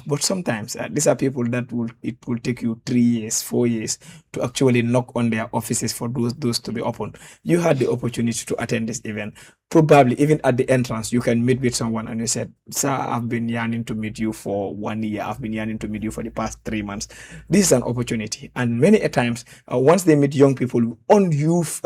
But sometimes these are people that it will take you 3 years, 4 years to actually knock on their offices for those to be open. You had the opportunity to attend this event. Probably even at the entrance, you can meet with someone and you said, "Sir, I've been yearning to meet you for 1 year. I've been yearning to meet you for the past 3 months." This is an opportunity. And many a times, once they meet young people on youth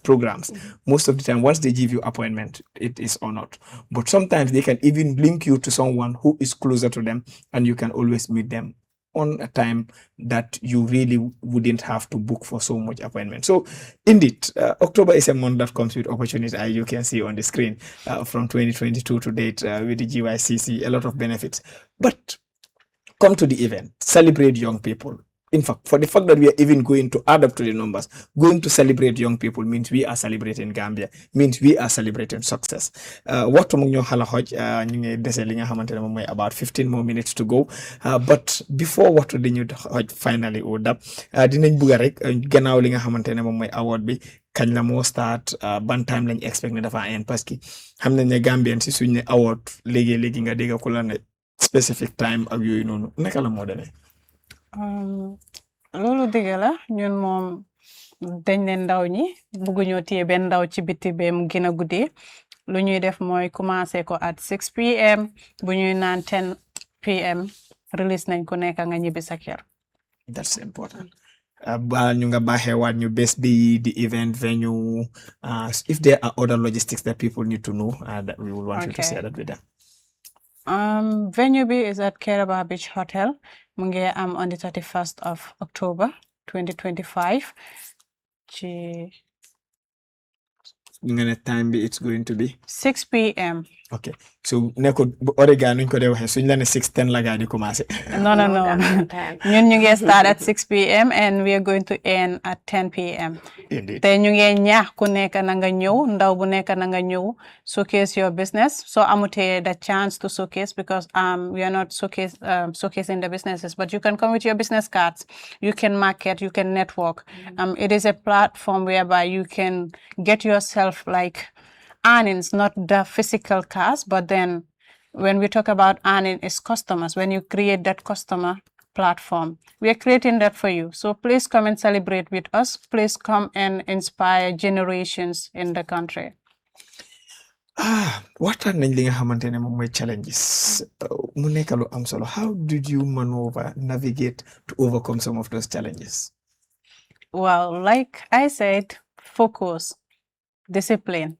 programs, most of the time, once they give you appointment, it is honored. But sometimes they can even link you to someone who is closer to them, and you can always meet them on a time that you really wouldn't have to book for so much appointment. So indeed, October is a month that comes with opportunity, as you can see on the screen, from 2022 to date with the GYCC, a lot of benefits. But come to the event, celebrate young people. In fact, for the fact that we are even going to add up to the numbers, going to celebrate young people means we are celebrating Gambia, means we are celebrating success. What mu ñu xala xoj ñu ngi dese li nga xamantene moom mooy about 15 more minutes to go. But before waxtu di ñu xoj finally o dab dinañ bëgg rek gannaaw li nga xamantene moom mooy award bi kañ la moo start ban time lañ expect ne dafa end parce que xam nañ ne Gambien si suñ ne award léegi nga dégg ku la ne specific time ak yooyu noonu naka la moo demee. Loolu dëgg la ñun moom dañ ne ndaw ñi bëgguñoo téye benn ndaw ci biti ba mu gën a guddee lu ñuy def mooy commencé ko at 6 pm bu ñuy naan 10 pm release nañ ko nekk nga ñibbi sa kër. That's important. Ba ñu nga baaxee waat ñu bés bi the event venue if there are other logistics that people need to know that we will want you to share that with them. Venue B is at Keraba Beach Hotel. Mungi on the 31st of October 2025. Time it's going to be 6 p.m. Okay. So neko Oregon nuñ ko dee waxee suñ la ne 6:10 la gaa di commencé. No. ñun ñu ngi start at 6 p.m. and we are going to end at 10 p.m. Indeed. Te ñu ngi ñaax ku nekk na nga ñëw ndaw bu nekk na nga ñëw showcase your business. So amutee the chance to showcase because we are not showcasing the businesses, but you can come with your business cards. You can market, you can network. It is a platform whereby you can get yourself like earnings, not the physical cash, but then when we talk about earning, it's customers. When you create that customer platform, we are creating that for you. So please come and celebrate with us. Please come and inspire generations in the country. What are nañ li nga xamante ne moom mooy challenges mu nekk lu am solo. How did you navigate to overcome some of those challenges? Well, like I said, focus, discipline,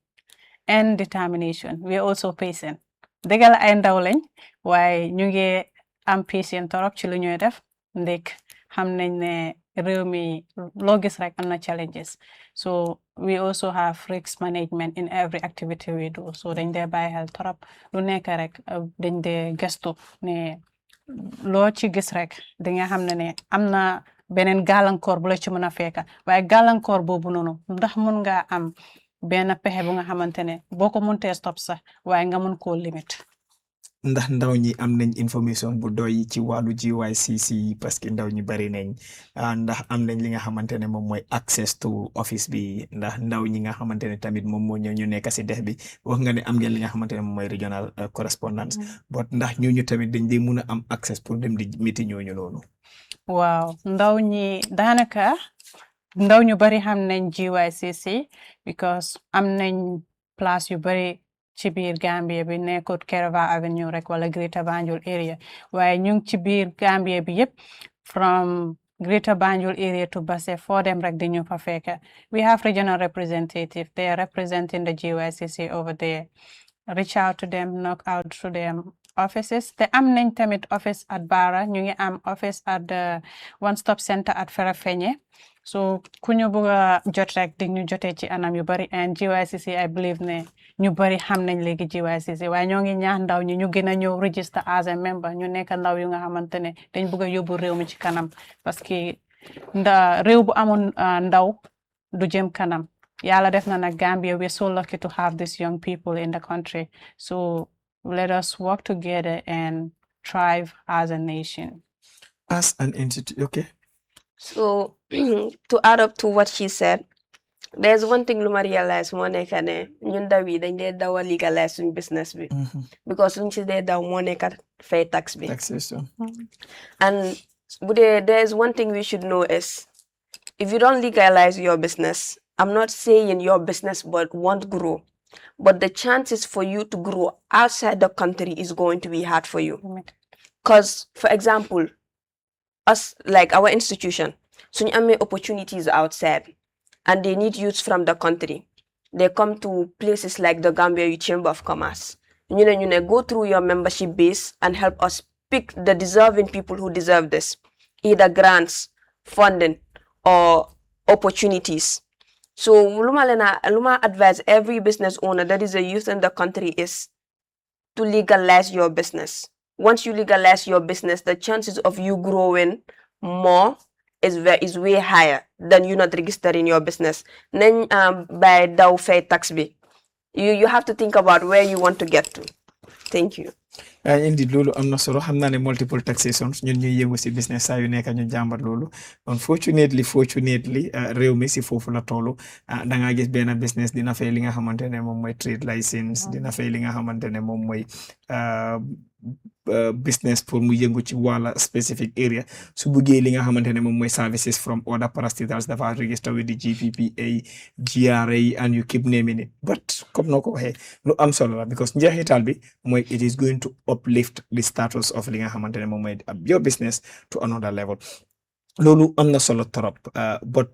and determination. We are also patient. Dëgg la ay ndaw lañ waaye ñu ngi am patient torop ci lu ñuy def ndek xam nañ ne réew mi loo gis rek am na challenges. So we also have risk management in every activity we do. So dañ dee bàyyi xel torop lu nekk rek dañ dee gestu ne loo ci gis rek da nga xam ne am na beneen gàllankoor bu la ci mën a fekka waaye gàllankoor boobu noonu ndax mun nga am benn pexe bu nga xamante ne boo ko mëntee stop sax waaye nga mun koo limit. Ndax ndaw ñi am nañ information bu doy ci wàllu GYCC parce que ndaw ñi bari nañ ndax am nañ li nga xamante ne moom mooy access to office bi ndax ndaw ñi nga xamante ne tamit moom moo ñëw ñu nekk si dex bi wax nga ne am ngeen li nga xamante ne moom mooy regional correspondence but ndax ñooñu tamit dañ dee mun a am access pour dem di meeti ñooñu noonu. Waaw ndaw ñi daanaka ndaw ñu bari xam nañ GYCC because am nañ place yu bari ci biir Gambia bi nekkut Kerava Avenue rek wala Greater Banjul area waaye ñu ngi ci biir Gambia bi yépp from Greater Banjul area to Basse for them rek dañu fa fekk. We have regional representative. They are representing the GYCC over there. Reach out to them, knock out to them, offices. Te am nañ tamit office at Bara, ñu ngi am office at the One Stop Center at Farafenni. So ku ñu bëgg a jot rek di ñu jotee ci anam yu bari, and GYCC I believe ne ñu bari xam nañ léegi GYCC, waaye ñoo ngi ñaax ndaw ñi ñu gën a ñëw register as a member, ñu nekk ndaw yu nga xamante ne dañ bëgg a yóbbu réew mi ci kanam, parce que réew bu amoon ndaw du jëm kanam. Yàlla def na nag Gambia, we're so lucky to have these young people in the country. So let us work together and thrive as a nation. As an entity, okay. So to add up to what she said, there's one thing Luma realize mo nekka ne ñun ndaw yi dañ dee daw a legalize suñ business bi, because luñ ci dee daw moo nekka fay tax bi. Taxation. And there's one thing we should know is, if you don't legalize your business, I'm not saying your business won't grow, but the chances for you to grow outside the country is going to be hard for you. Because, for example, us, like our institution, so you have opportunities outside and they need youths from the country. They come to places like the Gambia Youth Chamber of Commerce. You know, go through your membership base and help us pick the deserving people who deserve this, either grants, funding, or opportunities. So Luma advise every business owner that is a youth in the country is to legalize your business. Once you legalize your business, the chances of you growing more is way higher than you not registering your business. Then by daw fay tax bi, you have to think about where you want to get to. Thank you. Indeed, loolu am na solo, xam naa ne multiple taxations ñun ñuy yëngu si business saa yu nekk ñu jàmbat loolu. Unfortunately réew mi si foofu la tollu, da ngaa gis benn business dina fay li nga xamante ne moom mooy trade license, dina fay li nga xamante ne moom mooy business pour mu yëngu ci wàlla specific area, su buggee li nga xamante ne moom mooy services from other parastatals dafa register with the GPPA, GRA, and you keep naming it. But comme noo ko waxee lu am solo la, because njeexital bi mooy it is going to uplift the status of li nga xamante ne moom mooy your business to another level. Loolu am na solo trop, but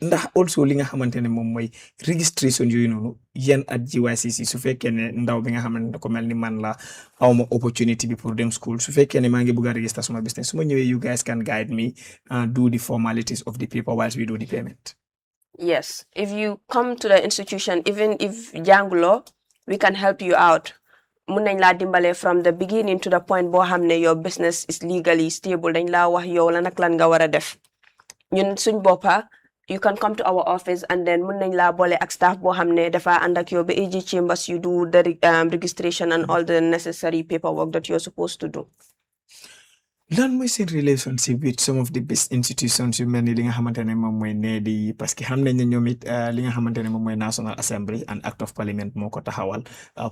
ndax also li nga xamante ne moom mooy registration yooyu noonu yéen at GYCC su fekkee ne ndaw bi nga xamante ne ko mel ni man la awma opportunity bi pour dem school, su fekkee ne maa ngi bëgg a register suma business, su ma ñëwee you guys can guide me do the formalities of the paper whilst we do the payment. Yes, if you come to the institution, even if jànguloo, we can help you out. Mun nañ laa dimbale from the beginning to the point boo xam ne your business is legally stable, dañ laa wax yow lan ak lan nga war a def. Ñun suñ boppa, you can come to our office and then mun nañ laa boole ak staff boo xam ne dafa ànd ak yow ba AG Chambers, you do the registration and all the necessary paperwork that you're supposed to do. Lan mooy seen relationship with some of the best institutions yu mel ni li nga xamante ne moom mooy NEDI, parce que xam nañ ne ñoom it li nga xamante ne moom mooy National Assembly and Act of Parliament moo ko taxawal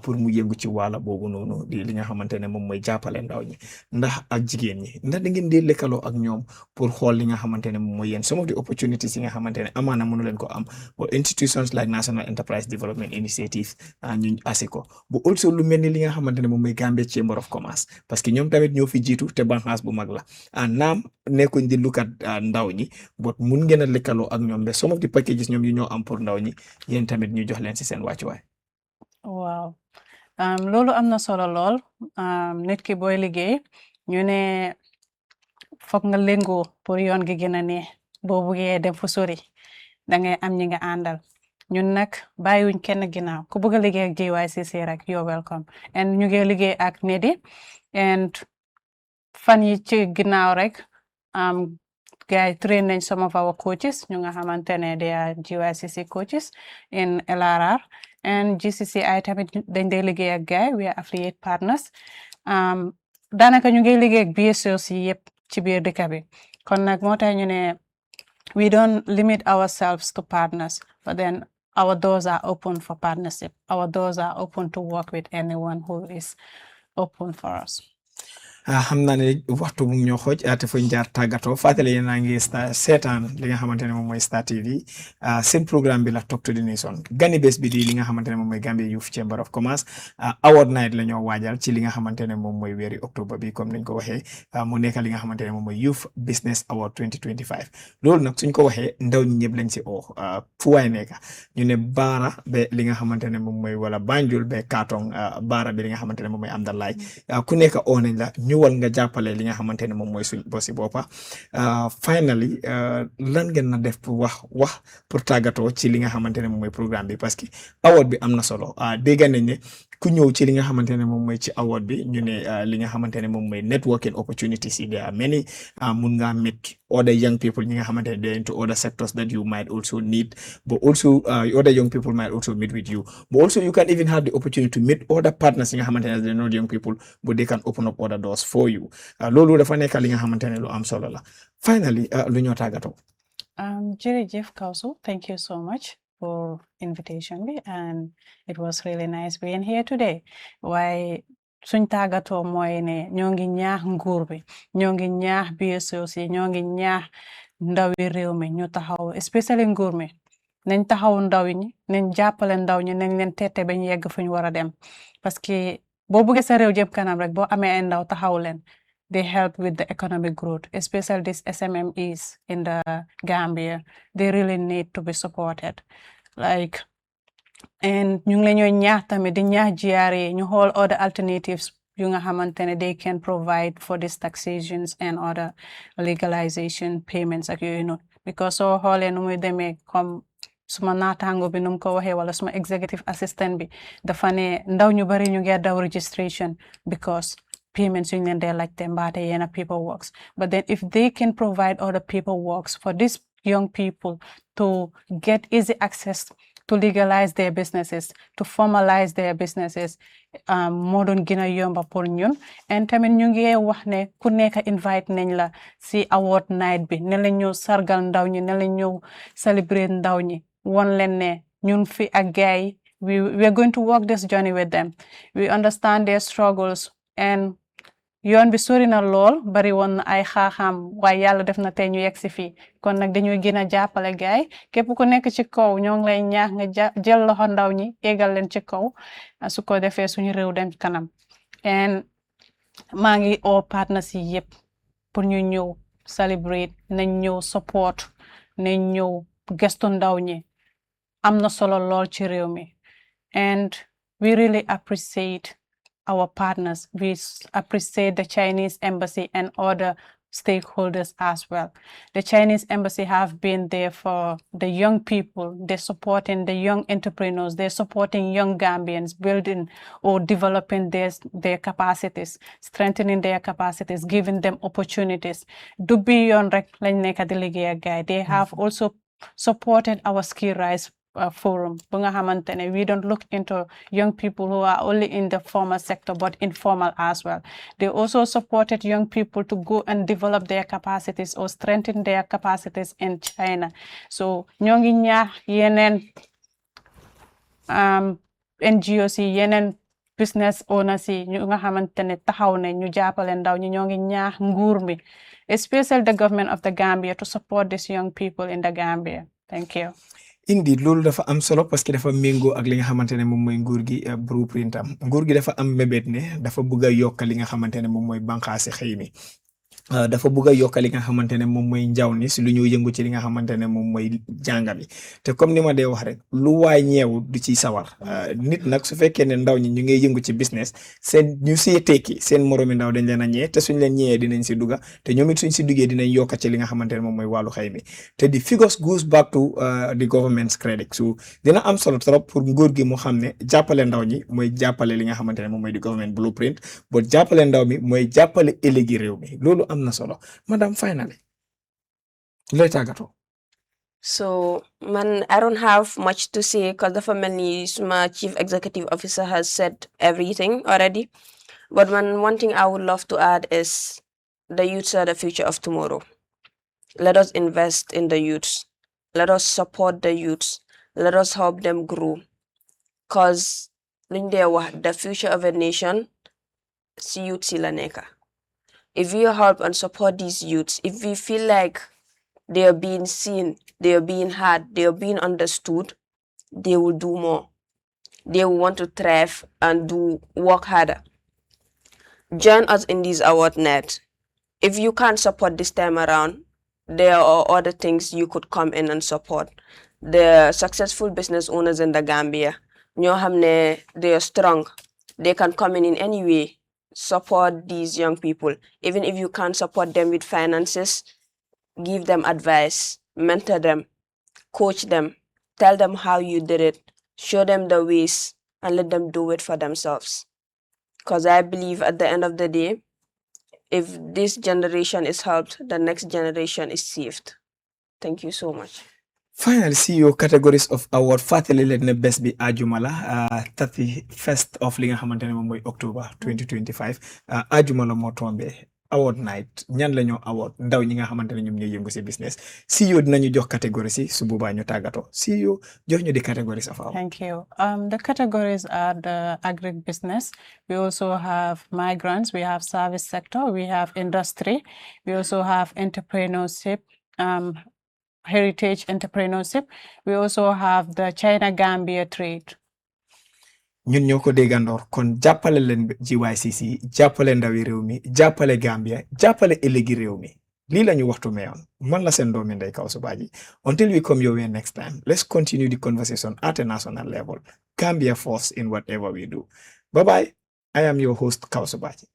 pour mu yëngu ci wàlla boobu noonu di li nga xamante ne moom mooy jàppale ndaw ñi ndax ak jigéen ñi, ndax da ngeen di lëkkaloo ak ñoom pour xool li nga xamante ne moom mooy yéen some of the opportunities yi nga xamante ne amaana mënu leen ko am, but institutions like National Enterprise Development Initiative ñu ASICO, but also lu mel ni li nga xamante ne moom mooy Gambia Chamber of Commerce, parce que ñoom tamit ñoo fi jiitu te banxaas bu mag la, naam nekkuñ di look at ndaw ñi, but mun ngeen a lëkkaloo ak ñoom ba some of the packages ñoom yu ñoo am pour ndaw ñi yéen tamit ñu jox leen si seen wàccuwaay. Waaw, loolu am na solo lool. Nit ki booy liggéey ñu ne foog nga lëngoo pour yoon gi gën a neex, boo buggee dem fu sori da ngay am ñi nga àndal. Ñun nag bàyyiwuñ kenn ginnaaw, ku bëgg a liggéey ak GYCC rek you're welcome, and ñu ngi liggéey ak NEDI, and fan yi ci ginnaaw rek guys train nañ some of our coaches ñu nga xamante ne they are GYCC coaches in LRR, and GCCI tamit dañ dee liggéey ak guy we are affiliate partners. Daanaka ñu ngi liggéey ak BSOs yi yëpp ci biir dëkk bi, kon nag moo tax ñu ne we don't limit ourselves to partners, but then our doors are open for partnership, our doors are open to work with anyone who is open for us. xam naa ne waxtu bu ñoo xooj te fuñ jaar tàggatoo fàttali yéen a ngi seetaan li nga xamante ne moom mooy Star TV seen programme bi la Talk to the Nation gani bés bi di li nga xamante ne moom mooy Gambia Youth Chamber of Commerce award night la ñoo waajal ci li nga xamante ne moom mooy weeri octobre bi comme niñ ko waxee mu nekk li nga xamante ne moom mooy Youth Business Award 2025 loolu nag suñ ko waxee ndaw ñi ñëpp lañ si fu waay nekk ñu ne baara be li nga xamante ne moom mooy wala Banjul be Katong baara bi li nga xamante ne moom mooy Amdalaay ku nekk oo nañ la ñëwal nga jàppale li nga xamante ne moom mooy suñ bosi boppa finally lan ngeen na def pour wax pour tàggatoo ci li nga xamante ne moom mooy programme bi parce que award bi am na solo dégg nañ ne ku ñëw ci li nga xamante ne moom mooy ci award bi ñu ne li nga xamante ne moom mooy networking opportunities yi there are many mun ngaa meet other young people ñi nga xamante ne they're into other sectors that you might also need but also other young people might also meet with you but also you can even have the opportunity to meet other partners yi nga xamante ne they're not young people but they can open up other doors for you loolu dafa nekk li nga xamante ne lu am solo la finally lu ñoo tàggatoo. Jërëjëf Kawsu, thank you so much for invitation bi and it was really nice being here today. Waaye suñ tàggatoo mooy ne ñoo ngi ñaax nguur bi ñoo ngi ñaax BSOs yi ñoo ngi ñaax ndawi réew mi ñu taxaw especially nguur mi nañ taxaw ndaw ñi nañ jàppale ndaw ñi nañ leen tette bañ yegg fuñ war a dem parce que boo bëggee sa réew jëm kanam rek boo amee ay ndaw taxaw leen they help with the economic growth, especially these SMMEs in the Gambia. They really need to be supported. Like, and ñu ngi leen ñaax tamit di ñaax GRA ñu xool other alternatives yu nga xamante ne they can provide for these taxations and other legalization payments ak yooyu noonu because soo xoolee nu muy demee comme suma naataango bi nu mu ko waxee wala suma executive assistant bi dafa ne ndaw ñu bari ñu ngi daw registration because payments you need like them but paperwork. But then if they can provide other paperwork for these young people to get easy access to legalize their businesses, to formalize their businesses, modern gina yomba pour ñun and tamit ñu ngi wax ne ku nekk invite nañ la si award night bi ne la ñu sargal ndaw ñi ne la ñu celebrate ndaw ñi won leen ne ñun fi ak gaay we are going to walk this journey with them. We understand their struggles and yoon bi sori na lool bari woon ay xaaxaam waaye yàlla def na tey ñu yegg si fii kon nag dañuy gën a jàppale gaay képp ku nekk ci kaw ñoo ngi lay ñaax nga jël loxo ndaw ñi égal leen ci kaw su ko defee suñu réew dem kanam and maa ngi oo partners yi yëpp pour ñu ñëw celebrate nañ ñëw support nañ ñëw gestu ndaw ñi am na solo lool ci réew mi and we really appreciate our partners. We appreciate the Chinese embassy and other stakeholders as well. The Chinese embassy have been there for the young people. They're supporting the young entrepreneurs. They're supporting young Gambians, building or developing their capacities, strengthening their capacities, giving them opportunities. Do beyond they have also supported our skill rise forum. We don't look into young people who are only in the formal sector but informal as well. They also supported young people to go and develop their capacities or strengthen their capacities in China. So ñongi ñaax yenen NGOs yi yenen business owners yi ñu nga xamantene taxaw ne ñu jappale ndaw ñi ñongi ñaax nguur mi, especially the government of the Gambia, to support these young people in the Gambia. Thank you. Indeed loolu dafa am solo parce que dafa méngoo ak li nga xamante ne moom mooy nguur gi blueprint am nguur gi dafa am mébét ne dafa bëgg a yokk li nga xamante ne moom mooy bànqaasi xëy mi dafa bëgg a yokk li nga xamante ne moom mooy njaw ni si lu ñu yëngu ci li nga xamante ne moom mooy jànga bi te comme ni ma dee wax rek lu waay ñeewu du ciy sawar nit nag su fekkee ne ndaw ñi ñu ngi yëngu ci business seen ñu siy tekki seen moromi ndaw dañ leen a ñee te suñ leen ñëwee dinañ si dugga te ñoom it suñ si duggee dinañ yokk ci li nga xamante ne moom mooy wàllu xëy mi te the figures goes back to the government's credit so dina am solo trop pour nguur gi mu xam ne jàppale ndaw ñi mooy jàppale li nga xamante ne moom mooy di government blueprint but jàppale ndaw mi mooy jàppale ëllëgi réew mi loolu am na solo madam finally lay tàggatoo. So man, I don't have much to say because the family, my chief executive officer has said everything already. But one thing I would love to add is the youths are the future of tomorrow. Let us invest in the youths. Let us support the youths. Let us help them grow. Because the future of a nation, si youth si la neka. If we help and support these youths, if we feel like they are being seen, they are being heard, they are being understood, they will do more. They will want to thrive and work harder. Join us in this award net. If you can't support this time around, there are other things you could come in and support. The successful business owners in the Gambia, they are strong. They can come in any way, support these young people. Even if you can't support them with finances, give them advice, mentor them, coach them, tell them how you did it, show them the ways, and let them do it for themselves. Because I believe at the end of the day, if this generation is helped, the next generation is saved. Thank you so much. Finally, see your categories of award. Fatally, let ne best be Ajumala, 31st of li nga xamantene mom moy October 2025. Ajumala mo tombé award night. Ñan lañu award ndaw ñi nga xamantene ñom ñoy yëngu ci business. CEO dinañu jox categories ci su boba ñu tagato. CEO jox ñu di categories of award. Thank you. The categories are the agribusiness. We also have migrants. We have service sector. We have industry. We also have entrepreneurship. Heritage entrepreneurship. We also have the China-Gambia trade. ñun ñoko dégandor kon jappalé len GYCC jappalé ndawi réew mi jappalé Gambia jappalé élégui réew mi li lañu waxtu meyon man la sen doomi Ndeye Kawsu Badji. Until we come your way next time, let's continue the conversation at a national level. Gambia force in whatever we do. Bye bye. I am your host Kawsu Badji.